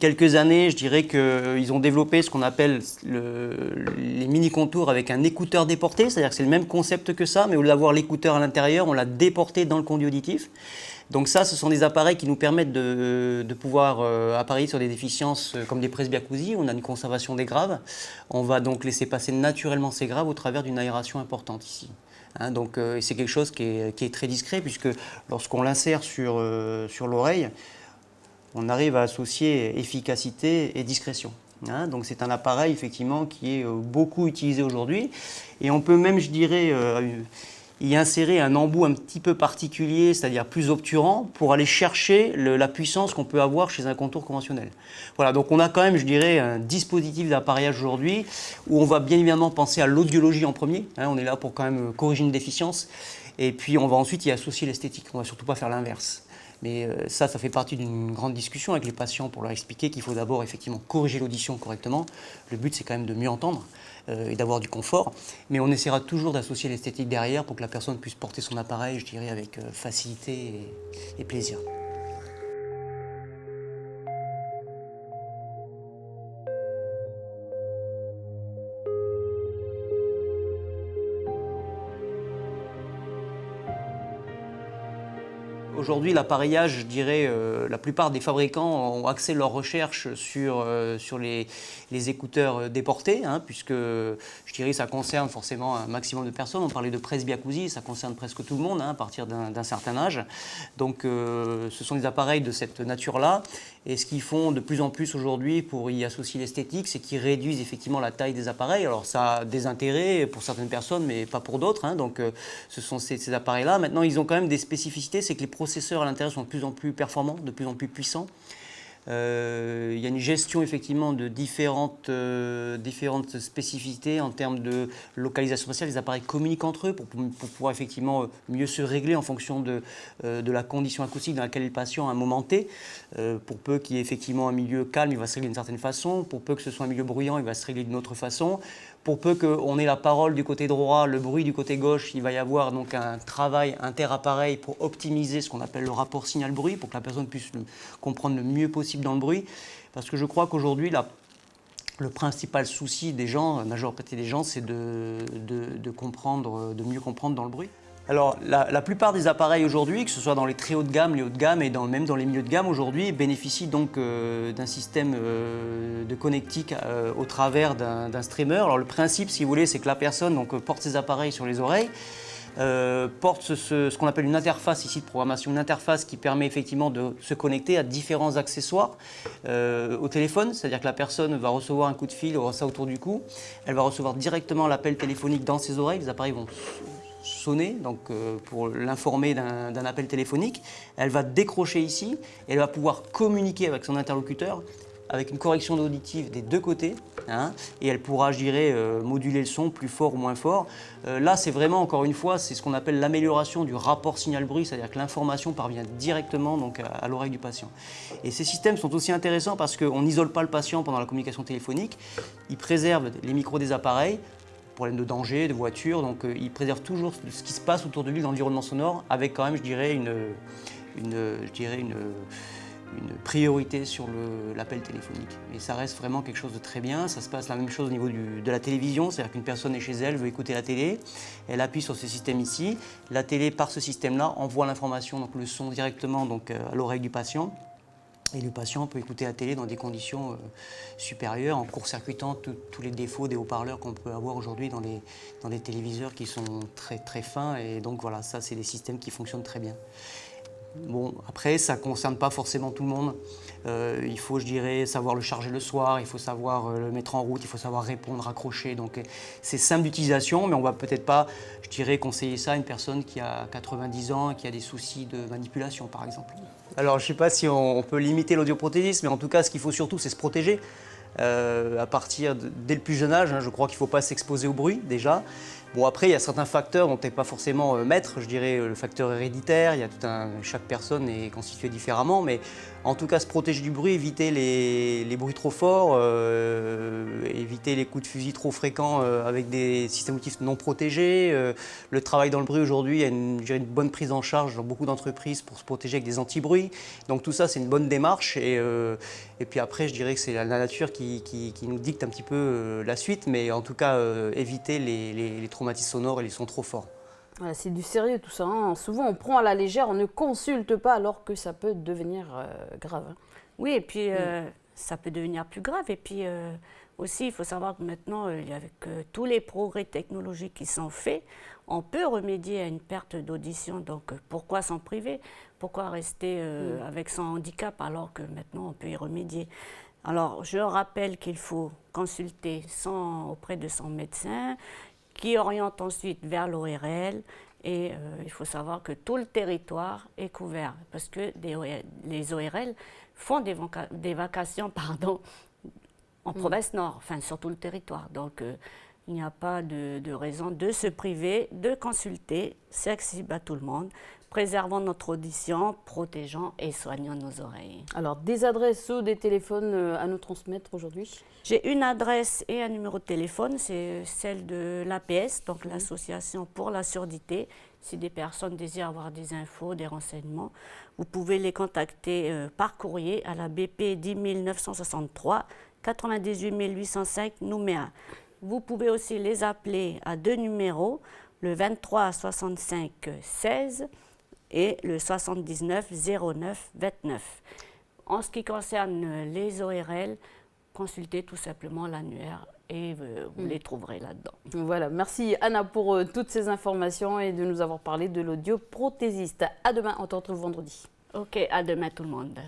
quelques années, je dirais qu'ils ont développé ce qu'on appelle les mini-contours avec un écouteur déporté, c'est-à-dire que c'est le même concept que ça, mais au lieu d'avoir l'écouteur à l'intérieur, on l'a déporté dans le conduit auditif. Donc ça, ce sont des appareils qui nous permettent de pouvoir appareiller sur des déficiences comme des presbyacousies, on a une conservation des graves. On va donc laisser passer naturellement ces graves au travers d'une aération importante ici. Hein, donc c'est quelque chose qui est très discret puisque lorsqu'on l'insère sur l'oreille, on arrive à associer efficacité et discrétion. Hein, donc c'est un appareil effectivement qui est beaucoup utilisé aujourd'hui et on peut même, je dirais, y insérer un embout un petit peu particulier, c'est-à-dire plus obturant, pour aller chercher la puissance qu'on peut avoir chez un contour conventionnel. Voilà, donc on a quand même, je dirais, un dispositif d'appareillage aujourd'hui où on va bien évidemment penser à l'audiologie en premier. Hein, on est là pour quand même corriger une déficience. Et puis on va ensuite y associer l'esthétique. On ne va surtout pas faire l'inverse. Mais ça fait partie d'une grande discussion avec les patients pour leur expliquer qu'il faut d'abord effectivement corriger l'audition correctement. Le but, c'est quand même de mieux entendre et d'avoir du confort. Mais on essaiera toujours d'associer l'esthétique derrière pour que la personne puisse porter son appareil, je dirais, avec facilité et plaisir. Aujourd'hui, l'appareillage, je dirais, la plupart des fabricants ont axé leur recherche sur les écouteurs déportés, hein, puisque je dirais ça concerne forcément un maximum de personnes. On parlait de presbyacousie, ça concerne presque tout le monde hein, à partir d'un certain âge. Donc ce sont des appareils de cette nature-là. Et ce qu'ils font de plus en plus aujourd'hui pour y associer l'esthétique, c'est qu'ils réduisent effectivement la taille des appareils. Alors ça a des intérêts pour certaines personnes, mais pas pour d'autres. Hein. Donc ce sont ces appareils-là. Maintenant, ils ont quand même des spécificités, c'est que les processeurs à l'intérieur sont de plus en plus performants, de plus en plus puissants. Il y a une gestion effectivement de différentes spécificités en termes de localisation spatiale. Les appareils communiquent entre eux pour pouvoir effectivement mieux se régler en fonction de la condition acoustique dans laquelle est le patient à un moment T. Pour peu qu'il y ait effectivement un milieu calme, il va se régler d'une certaine façon. Pour peu que ce soit un milieu bruyant, il va se régler d'une autre façon. Pour peu qu'on ait la parole du côté droit, le bruit du côté gauche, il va y avoir donc un travail inter-appareil pour optimiser ce qu'on appelle le rapport signal-bruit, pour que la personne puisse comprendre le mieux possible dans le bruit. Parce que je crois qu'aujourd'hui, le principal souci des gens, la majorité des gens, c'est de mieux comprendre dans le bruit. Alors, la plupart des appareils aujourd'hui, que ce soit dans les très hauts de gamme, les hauts de gamme et même dans les milieux de gamme aujourd'hui, bénéficient donc d'un système de connectique au travers d'un streamer. Alors, le principe, si vous voulez, c'est que la personne donc, porte ses appareils sur les oreilles, porte ce qu'on appelle une interface ici de programmation, une interface qui permet effectivement de se connecter à différents accessoires au téléphone, c'est-à-dire que la personne va recevoir un coup de fil, aura ça autour du cou, elle va recevoir directement l'appel téléphonique dans ses oreilles, les appareils vont sonner donc, pour l'informer d'un appel téléphonique, elle va décrocher ici, et elle va pouvoir communiquer avec son interlocuteur avec une correction auditive des deux côtés, hein, et elle pourra, je dirais, moduler le son plus fort ou moins fort. Là, c'est vraiment, encore une fois, c'est ce qu'on appelle l'amélioration du rapport signal-bruit, c'est-à-dire que l'information parvient directement donc, à l'oreille du patient. Et ces systèmes sont aussi intéressants parce qu'on n'isole pas le patient pendant la communication téléphonique, ils préservent les micros des appareils, problème de danger, de voiture, donc ils préservent toujours ce qui se passe autour de lui, l'environnement sonore, avec quand même, je dirais, une priorité sur l'appel téléphonique. Et ça reste vraiment quelque chose de très bien. Ça se passe la même chose au niveau de la télévision, c'est-à-dire qu'une personne est chez elle, veut écouter la télé, elle appuie sur ce système ici, la télé, par ce système-là, envoie l'information, donc le son directement donc, à l'oreille du patient. Et le patient peut écouter la télé dans des conditions supérieures, en court-circuitant tous les défauts des haut-parleurs qu'on peut avoir aujourd'hui dans les téléviseurs qui sont très, très fins. Et donc voilà, ça, c'est des systèmes qui fonctionnent très bien. Bon, après, ça ne concerne pas forcément tout le monde. Il faut, je dirais, savoir le charger le soir, il faut savoir le mettre en route, il faut savoir répondre, raccrocher. Donc c'est simple d'utilisation, mais on ne va peut-être pas, je dirais, conseiller ça à une personne qui a 90 ans et qui a des soucis de manipulation, par exemple. Alors, je ne sais pas si on peut limiter l'audioprothésisme, mais en tout cas, ce qu'il faut surtout, c'est se protéger. À partir dès le plus jeune âge, hein, je crois qu'il ne faut pas s'exposer au bruit, déjà. Bon, après, il y a certains facteurs dont on n'est pas forcément maître, je dirais le facteur héréditaire, chaque personne est constituée différemment, mais en tout cas se protéger du bruit, éviter les bruits trop forts, éviter les coups de fusil trop fréquents avec des systèmes auditifs non protégés. Le travail dans le bruit aujourd'hui, il y a une bonne prise en charge dans beaucoup d'entreprises pour se protéger avec des anti-bruits. Donc tout ça, c'est une bonne démarche et puis après, je dirais que c'est la nature qui nous dicte un petit peu la suite, mais en tout cas, éviter les traumatismes sonores et les sons trop forts. Voilà, c'est du sérieux tout ça, hein. Souvent on prend à la légère, on ne consulte pas alors que ça peut devenir grave. Hein. Oui, et puis ça peut devenir plus grave. Et puis aussi, il faut savoir que maintenant, avec tous les progrès technologiques qui sont faits, on peut remédier à une perte d'audition. Donc pourquoi s'en priver? Pourquoi rester avec son handicap alors que maintenant on peut y remédier? Alors je rappelle qu'il faut consulter auprès de son médecin, qui oriente ensuite vers l'ORL. Et il faut savoir que tout le territoire est couvert parce que les ORL font des vacations en province nord, enfin sur tout le territoire. Donc il n'y a pas de raison de se priver, de consulter. C'est accessible à tout le monde. Préservons notre audition, protégeons et soignons nos oreilles. Alors, des adresses ou des téléphones à nous transmettre aujourd'hui? J'ai une adresse et un numéro de téléphone, c'est celle de l'APS, donc l'Association pour la surdité. Si des personnes désirent avoir des infos, des renseignements, vous pouvez les contacter par courrier à la BP 10 963 98 805 Nouméa. Vous pouvez aussi les appeler à 2 numéros, le 23 65 16 et le 79 09 29. En ce qui concerne les ORL, consultez tout simplement l'annuaire et vous les trouverez là-dedans. Voilà, merci Anna pour toutes ces informations et de nous avoir parlé de l'audioprothésiste. À demain, on te retrouve vendredi. Ok, à demain tout le monde.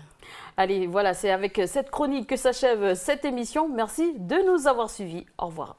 Allez, voilà, c'est avec cette chronique que s'achève cette émission. Merci de nous avoir suivis. Au revoir.